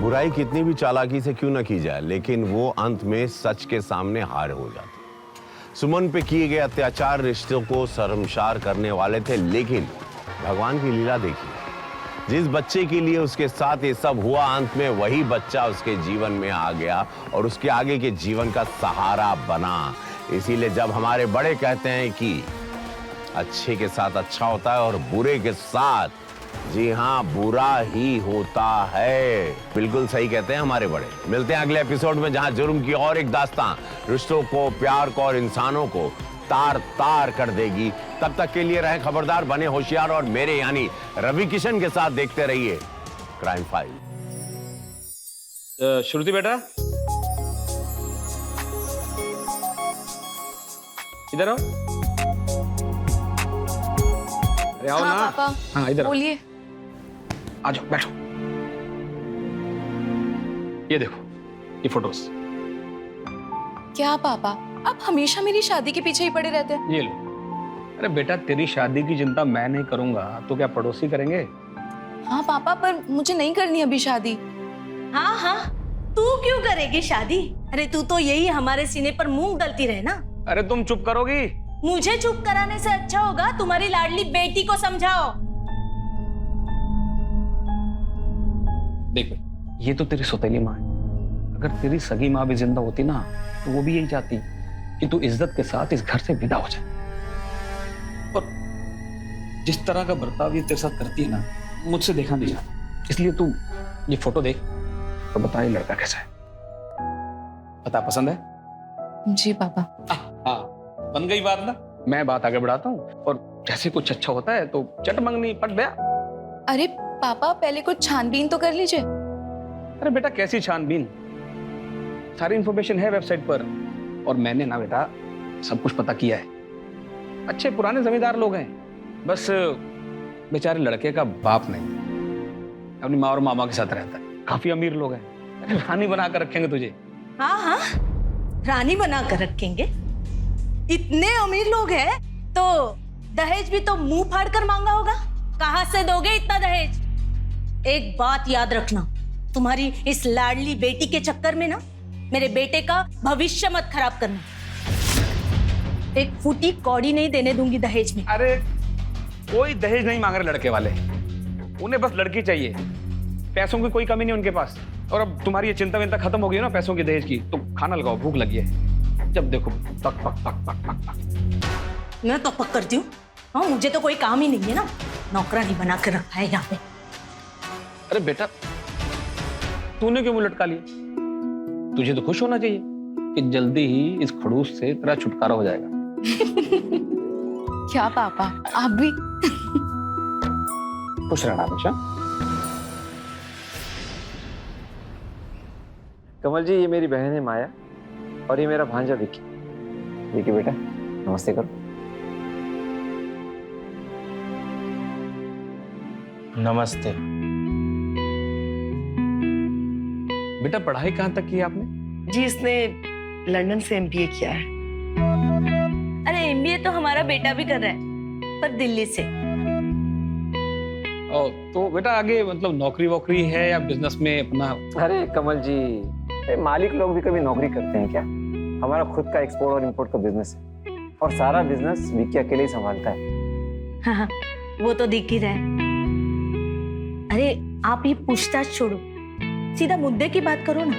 S9: बुराई कितनी भी चालाकी से क्यों ना की जाए, लेकिन वो अंत में सच के सामने हार हो जाती। सुमन पे किए गए अत्याचार रिश्तों को शर्मसार करने वाले थे, लेकिन भगवान की लीला देखिए, जिस बच्चे के लिए उसके साथ ये सब हुआ, अंत में वही बच्चा उसके जीवन में आ गया और उसके आगे के जीवन का सहारा बना। इसीलिए जब हमारे बड़े कहते हैं कि अच्छे के साथ अच्छा होता है और बुरे के साथ, जी हाँ, बुरा ही होता है। बिल्कुल सही कहते हैं हमारे बड़े। मिलते हैं अगले एपिसोड में, जहां जुर्म की और एक दास्तां रिश्तों को, प्यार को और इंसानों को तार तार कर देगी। तब तक के लिए रहें खबरदार, बने होशियार और मेरे यानी रवि किशन के साथ देखते रहिए क्राइम फाइल।
S13: श्रुति बेटा, इधर आओ। अरे आओ ना।
S14: पापा,
S13: हाँ इधर
S14: बोलिए।
S13: आ जाओ, बैठो। ये देखो, ये फोटोज।
S14: क्या पापा, आप हमेशा मेरी शादी के पीछे ही पड़े रहते हैं।
S13: ये लो। अरे बेटा, तेरी शादी की चिंता मैं नहीं करूंगा तो क्या पड़ोसी करेंगे?
S14: हाँ पापा, पर मुझे नहीं करनी अभी शादी।
S15: हाँ हाँ, तू क्यों करेगी शादी? अरे तू तो यही हमारे सीने पर मूंग दलती रहे ना।
S13: अरे तुम चुप करोगी?
S15: मुझे चुप कराने से अच्छा होगा तुम्हारी लाडली बेटी को समझाओ।
S13: देख भाई, ये तो तेरी सौतेली माँ है। अगर तेरी सगी माँ भी जिंदा होती ना तो वो भी यही चाहती कि तू इज्जत के साथ इस घर से विदा हो जाए। और जिस तरह का बर्ताव ये तेरे साथ करती है ना, मुझसे देखा नहीं जाता। इसलिए तू ये फोटो देख तो बता ये लड़का कैसा है। बता, पसंद है?
S14: जी पापा।
S13: हाँ, बन गई बात ना। मैं बात आगे बढ़ाता हूँ और जैसे कुछ अच्छा होता है तो चट मंगनी पट गया।
S14: अरे पापा, पहले कुछ छानबीन तो कर लीजिए।
S13: अरे बेटा, कैसी छानबीन? सारी इंफॉर्मेशन है वेबसाइट पर और मैंने ना बेटा सब कुछ पता किया है। अच्छे पुराने जमींदार लोग हैं, बस बेचारे लड़के का बाप नहीं, अपनी माँ और मामा के साथ रहता है। काफी अमीर लोग हैं। अरे रानी बना कर रखेंगे तुझे।
S15: हाँ हाँ, रानी बना कर रखेंगे। इतने अमीर लोग हैं तो दहेज भी तो मुंह फाड़ कर मांगा होगा। कहाँ से दोगे इतना दहेज? एक बात याद रखना, तुम्हारी इस लाडली बेटी के चक्कर में ना मेरे बेटे का भविष्य मत खराब करना। एक फूटी कौड़ी नहीं देने दूंगी दहेज में।
S13: अरे कोई दहेज नहीं मांग रहे लड़के वाले, उन्हें बस लड़की चाहिए। पैसों की कोई कमी नहीं उनके पास। और अब तुम्हारी ये चिंता विंता खत्म हो गई है ना पैसों की, दहेज की, तो खाना लगाओ, भूख लगी है। जब देखो पक पक पक पक पक पक।
S15: मैं तो पक करती हूँ। हाँ, मुझे तो कोई काम ही नहीं है ना, नौकरानी बना कर रखा है यहाँ पे।
S13: अरे बेटा, तूने क्यों मुंह लटका लिया? तुझे तो खुश होना चाहिए कि जल्दी ही इस खड़ूस से तेरा छुटकारा हो जाएगा।
S14: क्या पापा, आप भी?
S13: खुश रहना हमेशा।
S1: कमल जी, ये मेरी बहन है माया और ये मेरा भांजा विक्की। विक्की बेटा, नमस्ते करो।
S12: नमस्ते।
S13: बेटा, पढ़ाई कहाँ तक की है आपने?
S8: जी, इसने लंदन से एमबीए किया है।
S15: अरे एमबीए तो हमारा बेटा भी कर रहा है, पर दिल्ली से।
S13: तो बेटा आगे मतलब नौकरी वोकरी है या बिजनेस में अपना?
S1: अरे कमल जी, मालिक लोग भी कभी नौकरी करते हैं क्या? हमारा खुद का एक्सपोर्ट और इंपोर्ट का बिजनेस है और सारा बिजनेस विक्की अकेले ही संभालता है।
S15: हाँ, वो तो दिख ही रहा है। अरे आप ये पूछताछ छोड़ो, सीधा मुद्दे की बात करो ना।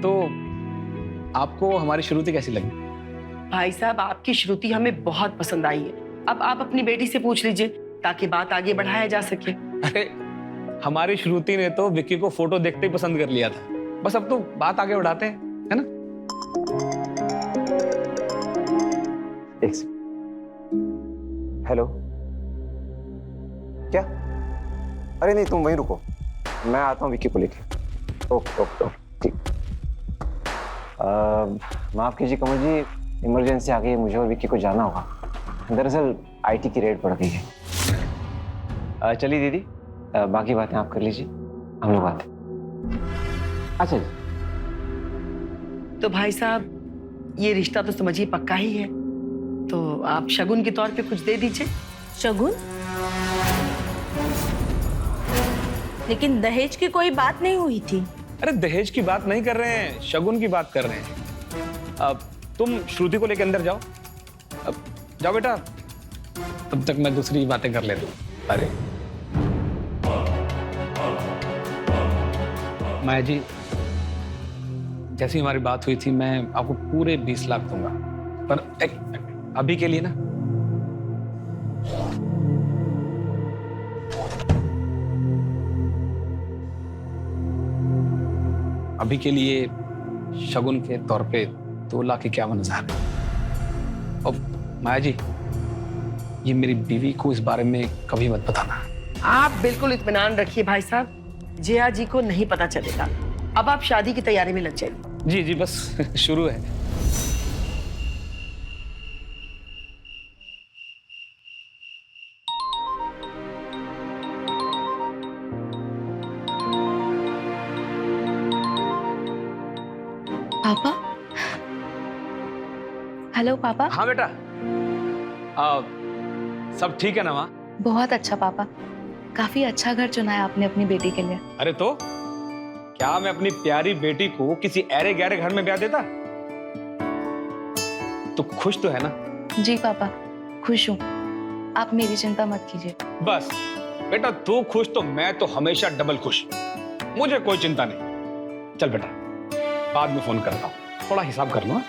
S13: तो आपको हमारी श्रुति कैसी लगी?
S8: भाई साहब, आपकी श्रुति हमें बहुत पसंद आई है। अब आप अपनी बेटी से पूछ लीजिए ताकि बात आगे बढ़ाया जा सके।
S13: अरे हमारी श्रुति ने तो विक्की को फोटो देखते ही पसंद कर लिया था। बस अब तो बात आगे बढ़ाते हैं, है ना?
S1: एक सेकंड। हेलो, क्या? अरे नहीं, तुम वहीं रुको, मैं आता हूँ विक्की को लेके। ओके ओके ओके, ठीक। माफ कीजिए कमल जी, इमरजेंसी आ गई है, मुझे और विक्की को जाना होगा। दरअसल आईटी की रेड पड़ गई है। चलिए दीदी, बाकी बातें आप कर लीजिए, हम लोग आते हैं। अच्छा जी।
S8: तो भाई साहब, ये रिश्ता तो समझिए पक्का ही है, तो आप शगुन के तौर पे कुछ दे दीजिए।
S15: शगुन? लेकिन दहेज की कोई बात नहीं हुई थी।
S13: अरे दहेज की बात नहीं कर रहे हैं, शगुन की बात कर रहे हैं। अब तुम श्रुति को लेकर अंदर जाओ। अब जाओ बेटा, तब तक मैं दूसरी बातें कर लेता हूँ। अरे माया जी, जैसी हमारी बात हुई थी, मैं आपको पूरे 20 लाख दूंगा, पर अभी के लिए ना। अभी के लिए शगुन के तौर पे 2 लाख 51,000। और माया जी, ये मेरी बीवी को इस बारे में कभी मत बताना।
S8: आप बिल्कुल इत्मीनान रखिए भाई साहब, जया जी को नहीं पता चलेगा। अब आप शादी की तैयारी में लग जाइए।
S13: जी जी, बस शुरू है।
S14: पापा। हेलो पापा।
S13: हाँ बेटा, सब ठीक है ना माँ?
S14: बहुत अच्छा पापा, काफी अच्छा घर चुना है आपने अपनी बेटी के लिए।
S13: अरे तो क्या मैं अपनी प्यारी बेटी को किसी ऐरे गहरे घर में ब्याह देता? तो खुश तो है ना?
S14: जी पापा, खुश हूँ। आप मेरी चिंता मत कीजिए।
S13: बस बेटा, तू खुश तो मैं तो हमेशा डबल खुश। मुझे कोई चिंता नहीं। चल बेटा, बाद में फोन करता हूँ, थोड़ा हिसाब कर लो।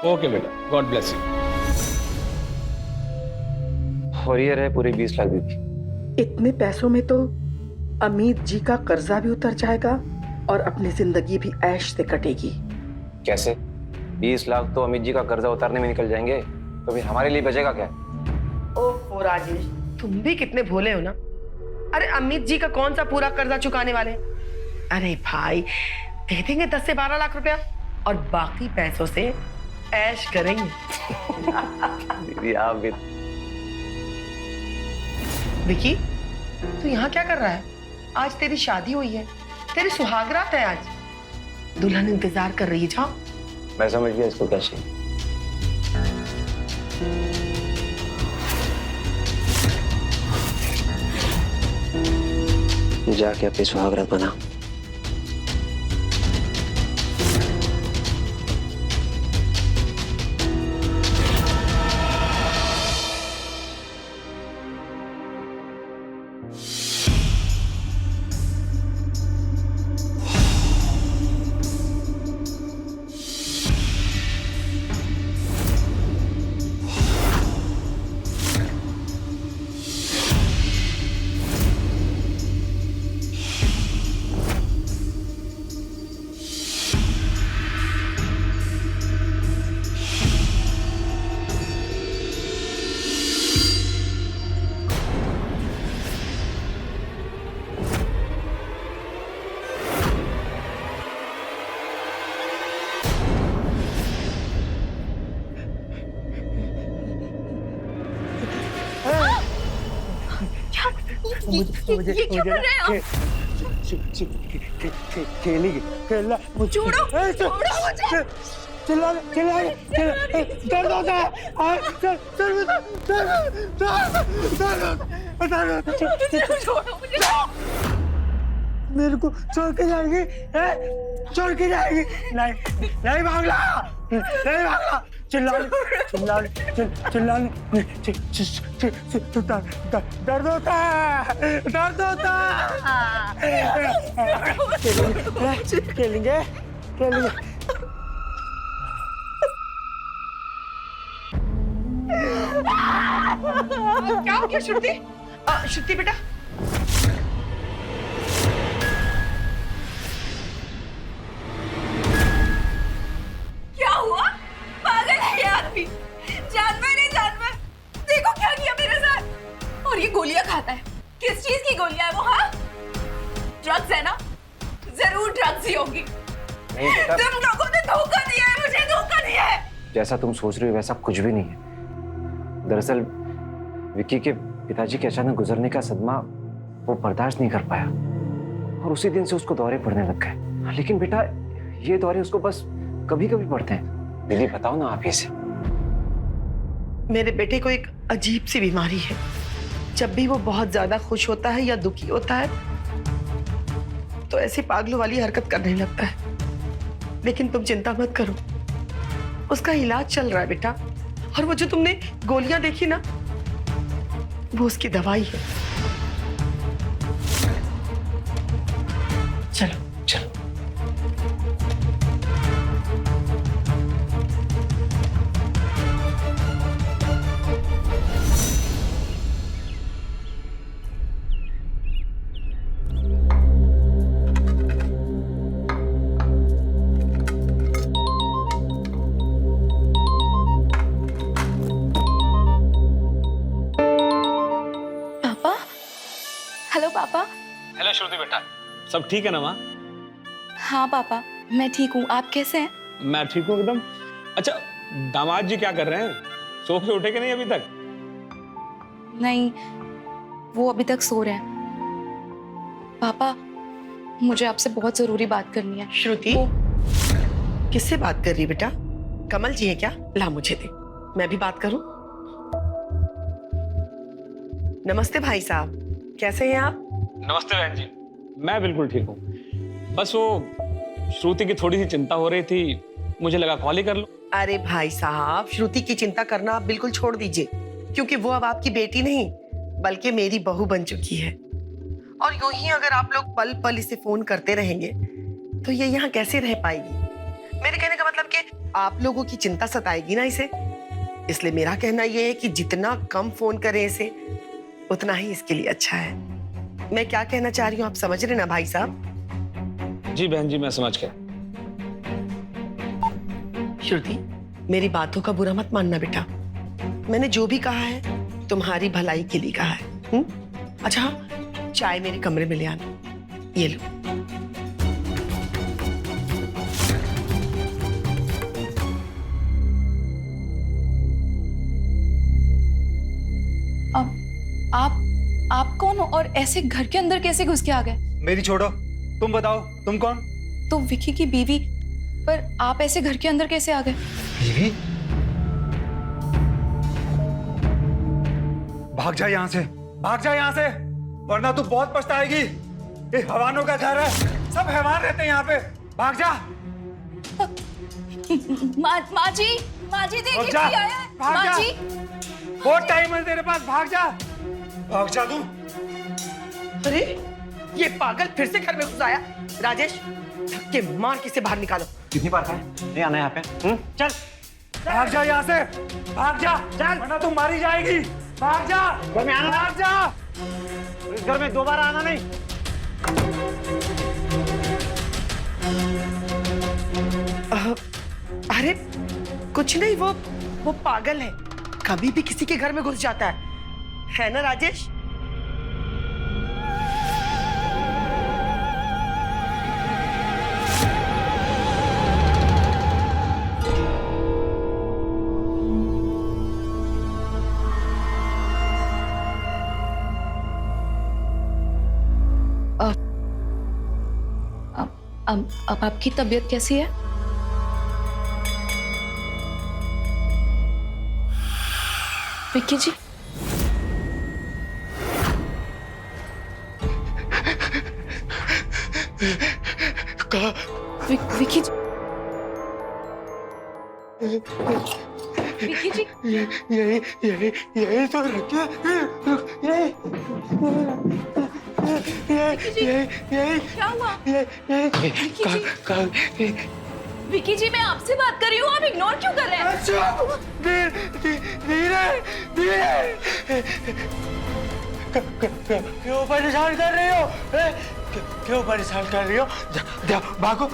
S13: ओके बेटा, गॉड ब्लेस यू।
S1: और ये रहे पूरे 20 लाख दीदी।
S8: इतने पैसों में तो अमित जी का कर्जा भी उतर जाएगा और अपनी जिंदगी भी ऐश से कटेगी।
S1: कैसे? 20 लाख तो अमित जी का कर्जा उतारने में निकल जाएंगे, तो फिर हमारे लिए बचेगा क्या?
S8: ओह राजेश, तुम भी कितने भोले हो ना। अरे अमित जी का कौन सा पूरा कर्जा चुकाने वाले? अरे भाई, दे देंगे 10 से 12 लाख रुपया और बाकी पैसों से ऐश करेंगे।
S1: दीदी आप भी।
S8: विकी, तू यहाँ क्या कर रहा है? आज तेरी शादी हुई है, तेरी सुहागरात है आज। दुल्हन इंतजार कर रही है। जाओ।
S1: मैं समझ गया इसको क्या चाहिए। जाके अपनी सुहागरात बना।
S5: ये क्यों कर रहे हो?
S12: खेलेगी खेलना
S5: छोड़ो, छोड़ो मुझे।
S12: चिल्ला दर्द होता है।
S5: छोड़ो मुझे।
S12: मेरे को छोड़ के जाएगी? छोड़ के जाएगी? नहीं नहीं भागना, नहीं भागना। चिल्ला दर्द होता है, दर्द होता है। खेलेंगे खेलेंगे।
S8: क्या हो गया श्रुति? श्रुति बेटा,
S5: क्या हुआ? पागल है ये आदमी। जानवर है जानवर। देखो क्या किया मेरे साथ। और ये गोलियां खाता है। किस चीज की गोलियां है वो? हाँ, ड्रग्स है ना? जरूर ड्रग्स ही होगी।
S1: नहीं बेटा,
S5: तुम लोगों ने धोखा दिया है, मुझे धोखा दिया है।
S1: जैसा तुम सोच रही हो वैसा कुछ भी नहीं है। दरअसल विक्की के पिताजी के अचानक गुजरने का सदमा वो बर्दाश्त नहीं कर पाया और उसी दिन से उसको दौरे पड़ने लग गए। लेकिन बेटा, ये दौरे उसको बस कभी कभी पड़ते हैं। दीदी बताओ ना आप ही से।
S8: मेरे बेटे को एक अजीब सी बीमारी है। जब भी वो बहुत ज्यादा खुश होता है या दुखी होता है तो ऐसी पागलों वाली हरकत करने लगता है। लेकिन तुम चिंता मत करो, उसका इलाज चल रहा है बेटा। और वो जो तुमने गोलियां देखी ना, वो उसकी दवाई है। चलो
S1: चलो।
S14: पापा। हेलो पापा।
S13: हेलो श्रुति बेटा, सब ठीक है ना माँ?
S14: हाँ पापा, मैं ठीक हूँ। आप कैसे हैं?
S13: मैं ठीक हूँ एकदम। अच्छा, दामाद जी क्या कर रहे हैं? सो के उठे कि नहीं अभी तक?
S14: नहीं, वो अभी तक सो रहे हैं। पापा, मुझे आपसे बहुत जरूरी बात करनी है।
S16: श्रुति, किससे बात कर रही बेटा? कमल जी है क्या? ला मुझे दे, मैं भी बात करूं। नमस्ते भाई साहब, कैसे हैं आप?
S13: नमस्ते बहन जी, मैं बिल्कुल ठीक हूँ। बस वो श्रुति की थोड़ी सी चिंता हो रही थी, मुझे लगा कॉल ही कर लो।
S16: अरे भाई साहब, श्रुति की चिंता करना आप बिल्कुल छोड़ दीजिए, क्योंकि वो अब आपकी बेटी नहीं बल्कि मेरी बहू बन चुकी है। और यूं ही अगर आप लोग पल पल इसे फोन करते रहेंगे तो ये यहाँ कैसे रह पाएगी? मेरे कहने का मतलब कि आप लोगों की चिंता सताएगी ना इसे, इसलिए मेरा कहना यह है कि जितना कम फोन करें इसे उतना ही इसके लिए अच्छा है। मैं क्या कहना चाह रही हूँ आप समझ रहे ना भाई साहब?
S13: जी बहन जी, मैं समझ गया।
S16: श्रुति, मेरी बातों का बुरा मत मानना बेटा, मैंने जो भी कहा है तुम्हारी भलाई के लिए कहा है। अच्छा हाँ, चाय मेरे कमरे में ले आना, ये लो।
S14: आप कौन हो और ऐसे घर के अंदर कैसे घुस के आ गए?
S12: मेरी छोड़ो, तुम बताओ तुम कौन?
S14: तो विकी की बीवी, पर आप ऐसे घर के अंदर कैसे आ गए?
S12: बीवी? भाग जा यहाँ से, भाग जा यहाँ से, वरना तू बहुत पछताएगी। ये हैवानों का घर है, सब हैवान रहते हैं यहाँ पे। भाग जा।
S14: माँ जी देखिए
S12: भाग जा,
S14: कोई आया है।
S12: भाग
S14: माँ
S12: जा।
S14: जी,
S12: बहुत टाइम है तेरे पास, भाग जा, भाग जा तू।
S16: अरे ये पागल फिर से घर में घुस आया। राजेश, धक्के मार के इसे बाहर निकालो।
S1: कितनी बार कहा नहीं आना यहाँ पे?
S12: चल भाग जा यहाँ से, भाग जा, चल वरना तू मारी जाएगी। भाग जा,
S1: घर में आना,
S12: भाग जा।
S1: इस घर में दोबारा आना नहीं।
S16: अरे कुछ नहीं, वो पागल है, कभी भी किसी के घर में घुस जाता है ना राजेश?
S14: अब आपकी तबीयत कैसी है? विक्की जी, विक्की जी, विक्की जी,
S12: यही तो रखा यही
S14: क्या हुआ?
S12: यही
S14: विक्की जी, मैं आपसे बात कर रही हूँ, आप इग्नोर क्यों कर रहे हैं?
S12: धीरे क्यों परेशान कर रही हो? क्यों परेशान कर रही हो? भागो,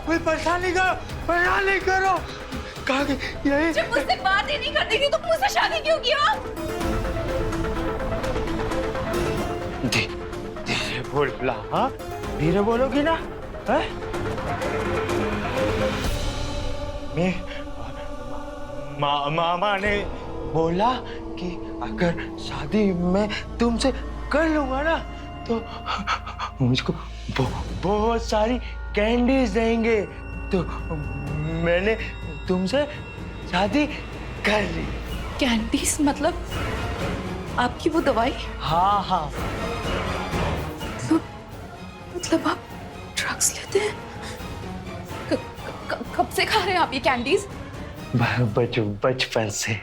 S12: कोई परेशान नहीं करो। कहा कि यही
S14: जब मुझसे बात ही नहीं करती थी तो मुझसे शादी क्यों किया?
S12: धीरे बोल, हाँ धीरे बोलोगी ना? मामा ने बोला कि अगर शादी मैं तुमसे कर लूंगा ना तो मुझको बहुत सारी कैंडीज देंगे, तो मैंने तुमसे शादी कर ली।
S14: कैंडीज मतलब आपकी वो दवाई?
S12: हाँ।
S14: मतलब आप ड्रग्स लेते हैं? कब से खा रहे हैं आप ये कैंडीज?
S12: बचपन से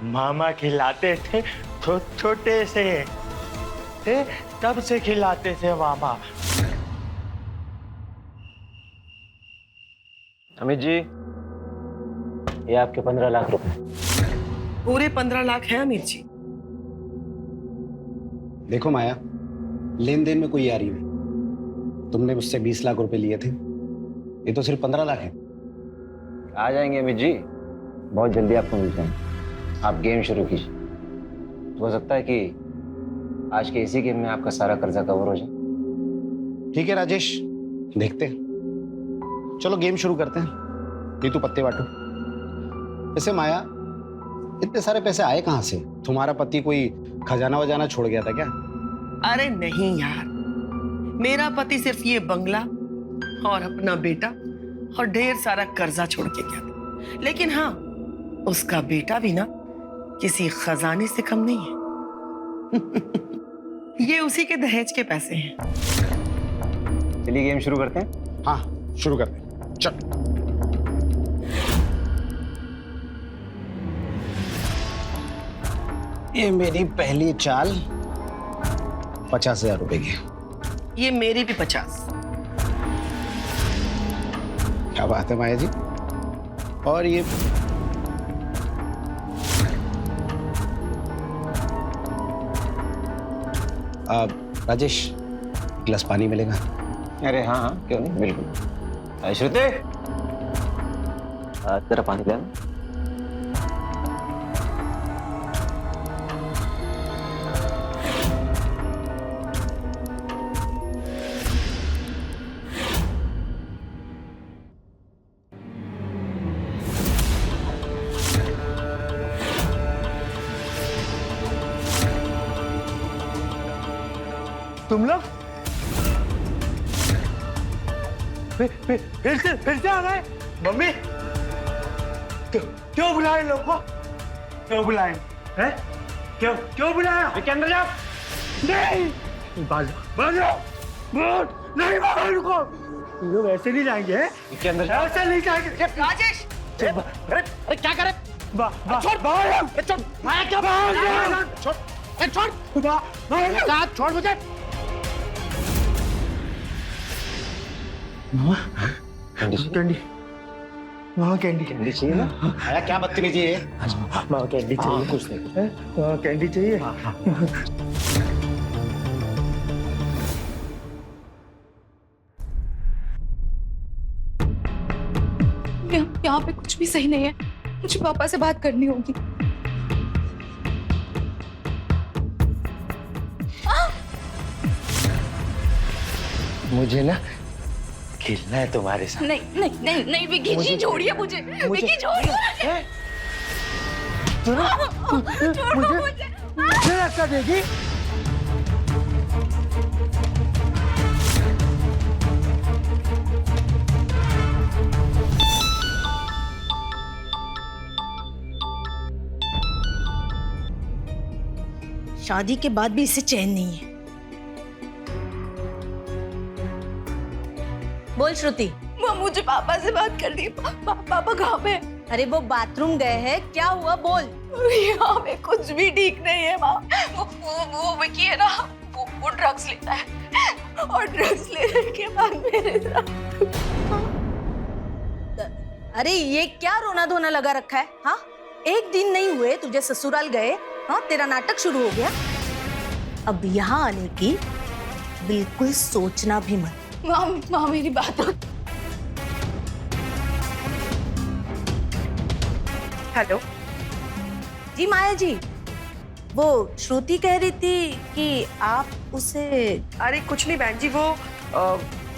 S12: मामा खिलाते थे, छोटे से थे तब से खिलाते थे मामा।
S1: अमित जी, ये आपके 15 लाख रुपए।
S16: पूरे 15 लाख है अमीर जी।
S17: देखो माया, लेन देन में कोई यारी नहीं। तुमने मुझसे 20 लाख रुपए लिए थे, ये तो सिर्फ 15 लाख है।
S1: आ जाएंगे अमित जी, बहुत जल्दी आपको मिल जाएंगे। आप गेम शुरू कीजिए, हो सकता है कि आज के इसी गेम में आपका सारा कर्जा कवर हो जाए।
S17: ठीक है राजेश, देखते हैं। चलो गेम शुरू करते हैं। ये तू पत्ते बांटो। वैसे माया, इतने सारे पैसे आए कहाँ से? तुम्हारा पति कोई खजाना वजाना छोड़ गया था क्या?
S16: अरे नहीं यार, मेरा पति सिर्फ ये बंगला और अपना बेटा और ढेर सारा कर्जा छोड़ के गया था। लेकिन हाँ, उसका बेटा भी ना किसी खजाने से कम नहीं है। ये उसी के दहेज के पैसे हैं।
S1: चलिए गेम शुरू करते हैं।
S17: हाँ शुरू करते हैं, चल। ये मेरी पहली चाल 50,000 रुपए की।
S16: ये मेरी भी 50।
S17: क्या बात है माया जी। और ये राजेश, गिलास पानी मिलेगा?
S1: अरे हाँ हाँ, क्यों नहीं, बिल्कुल। श्रुति, तेरा पानी देना।
S12: तुम लोग फिर से आ गए? मम्मी, क्यों बुलाए लोग को? क्यों बुलाए हैं? क्यों बुलाया? के अंदर जाओ। नहीं, बाजो नहीं, बाहर रुको। लोग ऐसे नहीं जाएंगे हैं? के अंदर जाओ। ऐसे नहीं जाएंगे।
S16: राजेश,
S12: अरे क्या करे? छोड़ बाहर, छोड़ माया, क्या बाहर? छोड़ मुझे। कैंडी, वहाँ कैंडी
S17: चाहिए ना? आया क्या बदतमीजी है?
S12: वहाँ कैंडी चाहिए।
S17: कुछ नहीं,
S12: वहाँ कैंडी चाहिए।
S14: यहाँ पे कुछ भी सही नहीं है। मुझे पापा से बात करनी होगी।
S12: मुझे ना खेलना है तुम्हारे साथ।
S5: नहीं नहीं नहीं नहीं विकी जी, छोड़िए मुझे। विकी छोड़िए
S12: मुझे रास्ता देगी?
S15: शादी के बाद भी इसे चैन नहीं है। बोल श्रुति।
S5: मुझे पापा से बात करनी है। पापा कहाँ पे?
S15: अरे वो बाथरूम गए हैं। क्या हुआ बोल।
S5: यहाँ पे कुछ भी ठीक नहीं है माँ। वो विकी है ना, वो ड्रग्स लेता है और ड्रग्स लेने के बाद मेरे साथ।
S15: अरे ये क्या रोना धोना लगा रखा है? हाँ, एक दिन नहीं हुए तुझे ससुराल गए, हाँ तेरा नाटक शुरू हो गया। अब यहाँ आने की बिल्कुल सोचना भी मत।
S5: माँ मेरी बात।
S16: हेलो
S15: जी माया जी, वो श्रुति कह रही थी कि आप उसे।
S16: अरे कुछ नहीं बहन जी, वो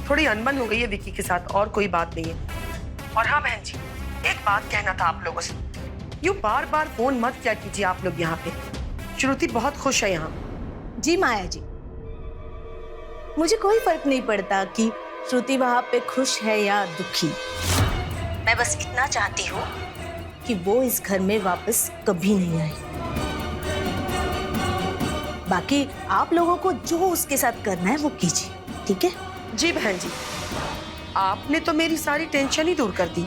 S16: थोड़ी अनबन हो गई है विकी के साथ, और कोई बात नहीं है। और हाँ बहन जी, एक बात कहना था आप लोगों से। यूँ बार बार फोन मत किया कीजिए आप लोग यहाँ पे। श्रुति बहुत खुश है यहाँ।
S15: जी माया जी, मुझे कोई फर्क नहीं पड़ता कि श्रुति वहां पे खुश है या दुखी। मैं बस इतना चाहती हूँ कि वो इस घर में वापस कभी नहीं आए। बाकी आप लोगों को जो उसके साथ करना है वो कीजिए, ठीक है?
S16: जी बहन जी, आपने तो मेरी सारी टेंशन ही दूर कर दी।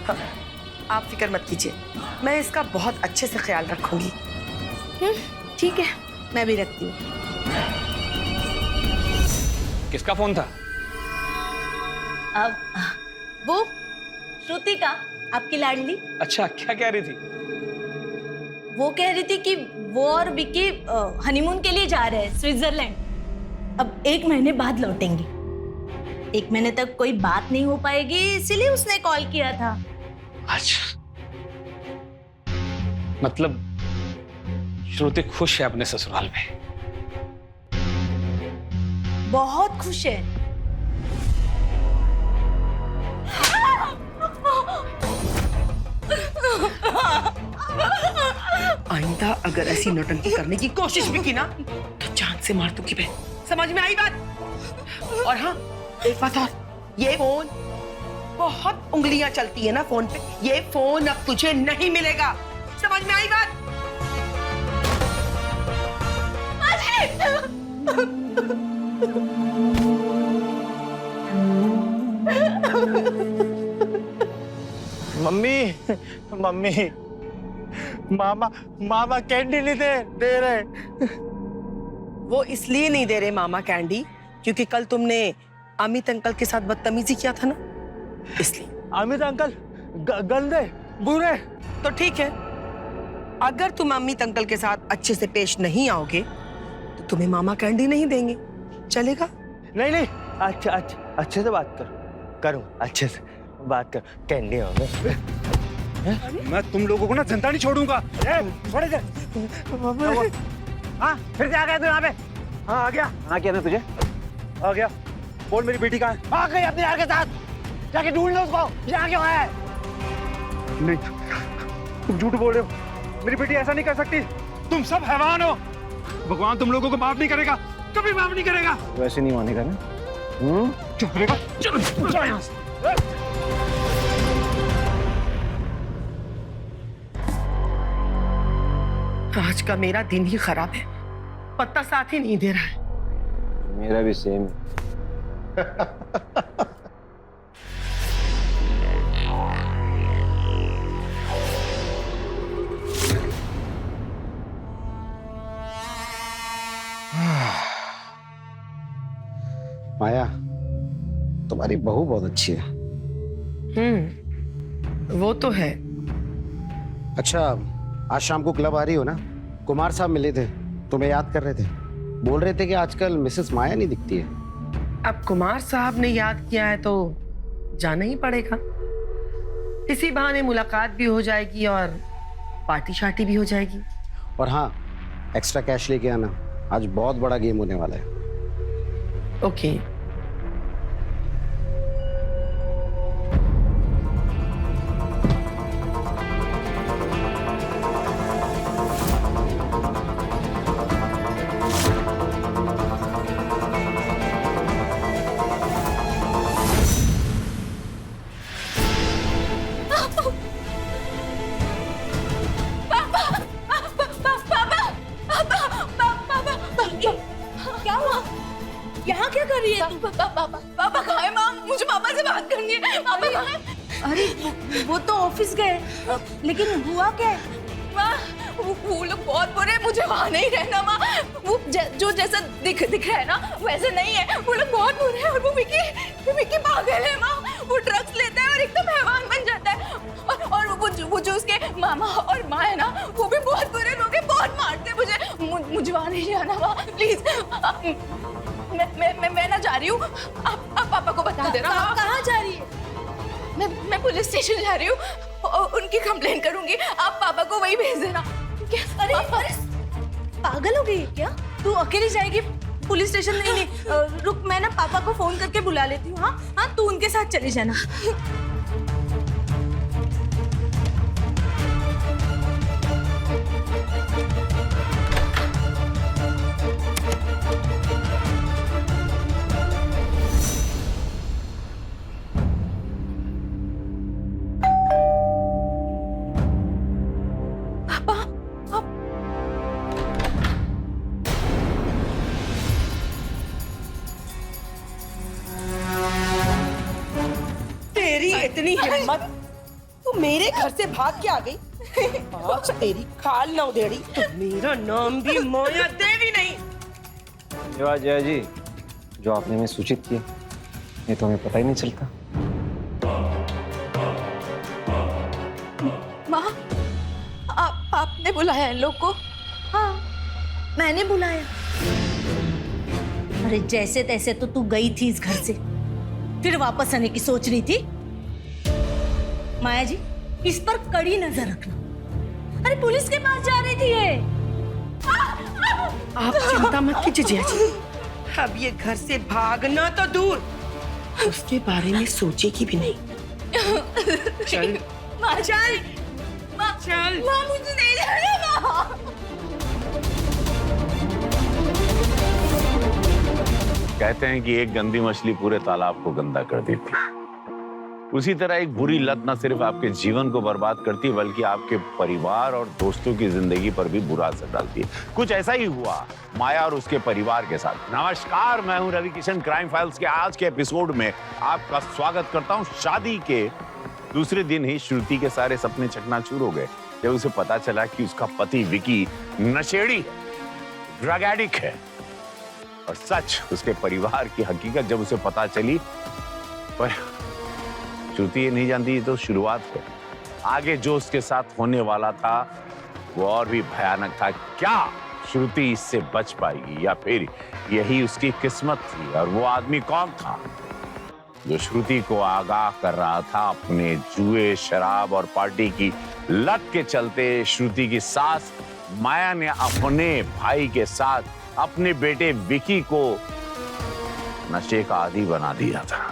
S16: हाँ, आप फिक्र मत कीजिए, मैं इसका बहुत अच्छे से ख्याल रखूंगी।
S15: ठीक है, मैं भी रखती हूँ।
S13: किसका फोन था?
S15: अब वो श्रुति का, आपकी लाडली।
S13: अच्छा, क्या कह रही थी?
S15: वो कह रही थी कि वो और विकी हनीमून के लिए जा रहे हैं स्विट्जरलैंड। अब 1 महीने बाद लौटेंगे। 1 महीने तक कोई बात नहीं हो पाएगी, इसीलिए उसने कॉल किया था।
S13: अच्छा, मतलब श्रुति खुश है अपने ससुराल में?
S15: बहुत खुश है।
S16: आइंदा अगर ऐसी नौटंकी करने की कोशिश भी की ना तो जान से मार दूंगी मैं। समझ में आई बात? और हाँ, एक बात और, ये फोन, बहुत उंगलियां चलती है ना फोन पे, ये फोन अब तुझे नहीं मिलेगा। समझ में आई बात?
S12: मम्मी, मम्मी, मामा, मामा कैंडी नहीं दे रहे।
S16: वो इसलिए नहीं दे रहे मामा कैंडी क्योंकि कल तुमने अमित अंकल के साथ बदतमीजी किया था ना, इसलिए।
S12: अमित अंकल गंदे, बुरे।
S16: तो ठीक है, अगर तुम अमित अंकल के साथ अच्छे से पेश नहीं आओगे तो तुम्हें मामा कैंडी नहीं देंगे, चलेगा?
S12: नहीं नहीं, अच्छा अच्छा, अच्छे से बात करूँ, अच्छे से बात कर। कैंडी होंगे, मैं तुम लोगों को ना जिंदा नहीं छोड़ूंगा। छोड़ दे। हाँ, फिर से आ गया तू यहाँ पे? हाँ, आ गया।
S1: हाँ, क्या ना तुझे?
S12: आ गया। बोल मेरी बेटी कहाँ है? आ गई अपने यार के साथ, जाके ढूंढ लो उसको। यहाँ क्यों है? नहीं, तुम झूठ बोल रहे हो, मेरी बेटी ऐसा नहीं कर सकती। तुम सब हैवान हो, भगवान तुम लोगों को माफ नहीं करेगा, कभी माफ नहीं करेगा।
S1: वैसे नहीं मानेगा ना?
S12: चुप रहेगा? चलो यहाँ से।
S16: आज का मेरा दिन ही खराब है, पत्ता साथ ही नहीं दे रहा है।
S1: मेरा भी सेम।
S17: माया, तुम्हारी बहू बहुत अच्छी है।
S16: वो तो है।
S17: अच्छा, आज शाम को क्लब आ रही हो ना? कुमार साहब मिले थे, तुम्हें याद कर रहे थे, बोल रहे थे कि आजकल मिसेस माया नहीं दिखती है।
S16: अब कुमार साहब ने याद किया है तो जाना ही पड़ेगा। इसी बहाने मुलाकात भी हो जाएगी और पार्टी शार्टी भी हो जाएगी।
S17: और हाँ, एक्स्ट्रा कैश लेके आना, आज बहुत बड़ा गेम होने वाला है।
S16: ओके।
S15: क्या हुआ? यहाँ क्या कर रही है तू? पापा कहाँ है? माँ, मुझे पापा से बात करनी है। पापा कहाँ है?
S5: अरे वो तो ऑफिस गए, लेकिन हुआ क्या है?
S15: माँ, वो लोग बहुत बुरे हैं, मुझे वहाँ नहीं रहना माँ। वो जो जैसा दिख रहा है ना वैसे नहीं है, वो लोग बहुत बुरे हैं। और वो विक्की पागल है माँ, वो ड्रग्स लेता है और एकदम हैवान बन जाता है। और वो जो उसके मामा और माँ है ना, वो भी बहुत बुरे लोग हैं, बहुत मारते हैं मुझे वहाँ नहीं जाना माँ, प्लीज। मैं ना जा रही हूँ, आप पापा को बता देना।
S5: कहाँ जा रही है?
S15: मैं पुलिस स्टेशन जा रही हूँ, उनकी कंप्लेन करूंगी, आप पापा को वही भेज देना।
S5: क्या? अरे पागल हो गई है क्या? तू अकेली जाएगी पुलिस स्टेशन? नहीं, रुक, मैं ना पापा को फोन करके बुला लेती हूँ। हाँ, तू उनके साथ चली जाना।
S16: इतनी हिम्मत, तू मेरे घर से भाग के आ गई। आज तेरी खाल ना उधेड़ी तो मेरा नाम भी माया देवी नहीं।
S1: धन्यवाद जया जी, जो आपने हमें सूचित किया, ये तो हमें पता ही नहीं चलता।
S15: माँ, आपने बुलाया इन लोग को?
S5: हाँ, मैंने बुलाया। अरे जैसे तैसे तो तू गई थी इस घर से, फिर वापस आने की सोच रही थी। माया जी, इस पर कड़ी नजर रखना। अरे पुलिस के पास जा रही थी ये।
S16: आप चिंता मत कीजिए जया जी, अब ये घर से भागना तो दूर, उसके बारे में सोचेगी भी नहीं।
S15: चल माँ, चल चल माँ मुझे नहीं जाने माँ।
S9: कहते हैं कि एक गंदी मछली पूरे तालाब को गंदा कर देती है। उसी तरह एक बुरी लत न सिर्फ आपके जीवन को बर्बाद करती है बल्कि आपके परिवार और दोस्तों की जिंदगी पर भी बुरा असर डालती है। कुछ ऐसा ही हुआ माया और उसके परिवार के साथ। नमस्कार, मैं हूं रवि किशन। क्राइम फाइल्स के आज के एपिसोड में आपका स्वागत करता हूं। शादी के दूसरे दिन ही श्रुति के सारे सपने चकनाचूर हो गए जब उसे पता चला कि उसका पति विकी नशेड़ी है, ड्रग एडिक्ट है। और सच उसके परिवार की हकीकत जब उसे पता चली, पर श्रुति ये नहीं जानती तो शुरुआत है। आगे जो उसके साथ होने वाला था वो और भी भयानक था। क्या श्रुति इससे बच पाएगी या फिर यही उसकी किस्मत थी? और वो आदमी कौन था जो श्रुति को आगाह कर रहा था अपने जुए, शराब और पार्टी की लत के चलते? श्रुति की सास माया ने अपने भाई के साथ अपने बेटे विकी को नशे का आदी बना दिया था।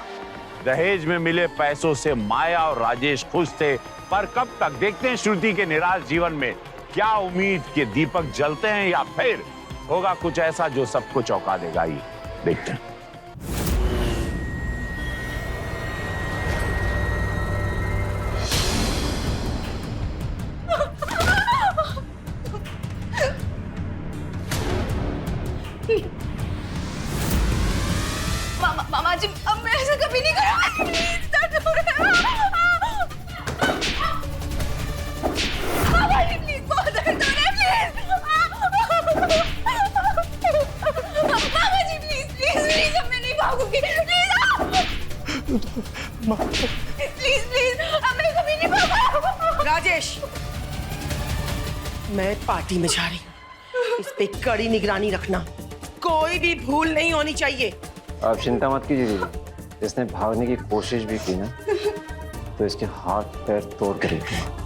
S9: दहेज में मिले पैसों से माया और राजेश खुश थे, पर कब तक? देखते हैं श्रुति के निराश जीवन में क्या उम्मीद के दीपक जलते हैं या फिर होगा कुछ ऐसा जो सबको चौंका देगा। ही देखते हैं।
S15: मामा जी अब मैं ऐसा कभी नहीं करूँगा। दर्द हो रहा है। मामा जी प्लीज, बहुत दर्द हो रहा है, प्लीज। मामा जी प्लीज प्लीज प्लीज, अब मैं नहीं भागूंगी, प्लीज प्लीज प्लीज, अब मैं कभी नहीं भागूंगा।
S16: राजेश, मैं पार्टी में जा रही हूँ, इस पे कड़ी निगरानी रखना, कोई भी भूल नहीं होनी चाहिए।
S1: आप चिंता मत कीजिए दीदी, इसने भागने की कोशिश भी की ना तो इसके हाथ पैर तोड़ कर रखेंगे।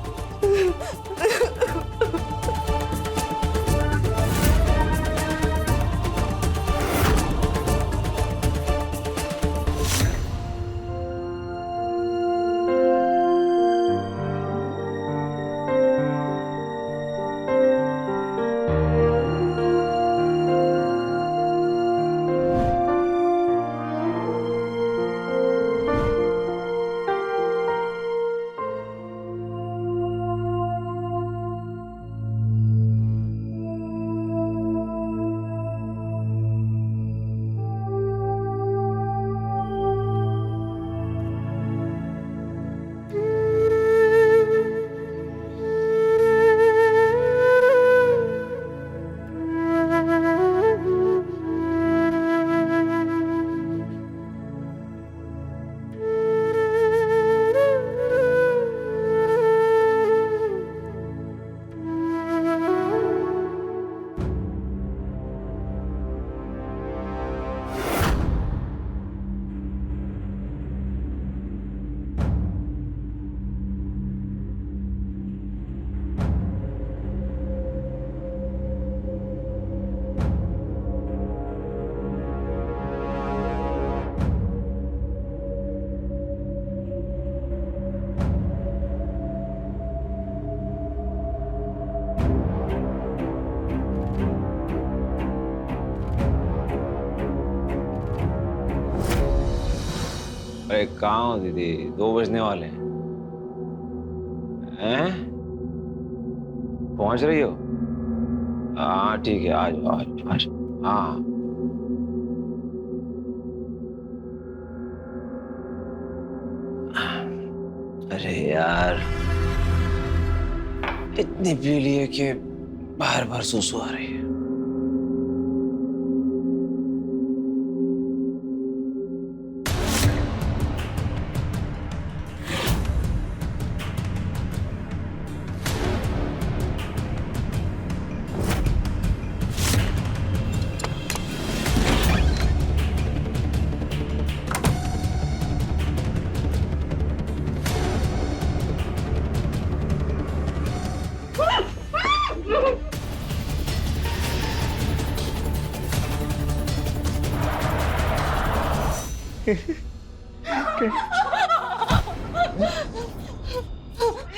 S1: अरे कहाँ हो दीदी, 2 बजने वाले हैं। पहुंच रही हो? हाँ ठीक है, आ जाओ आ जाओ आ जाओ। हाँ अरे यार इतनी पी लिए कि बार बार सुसु आ रही है।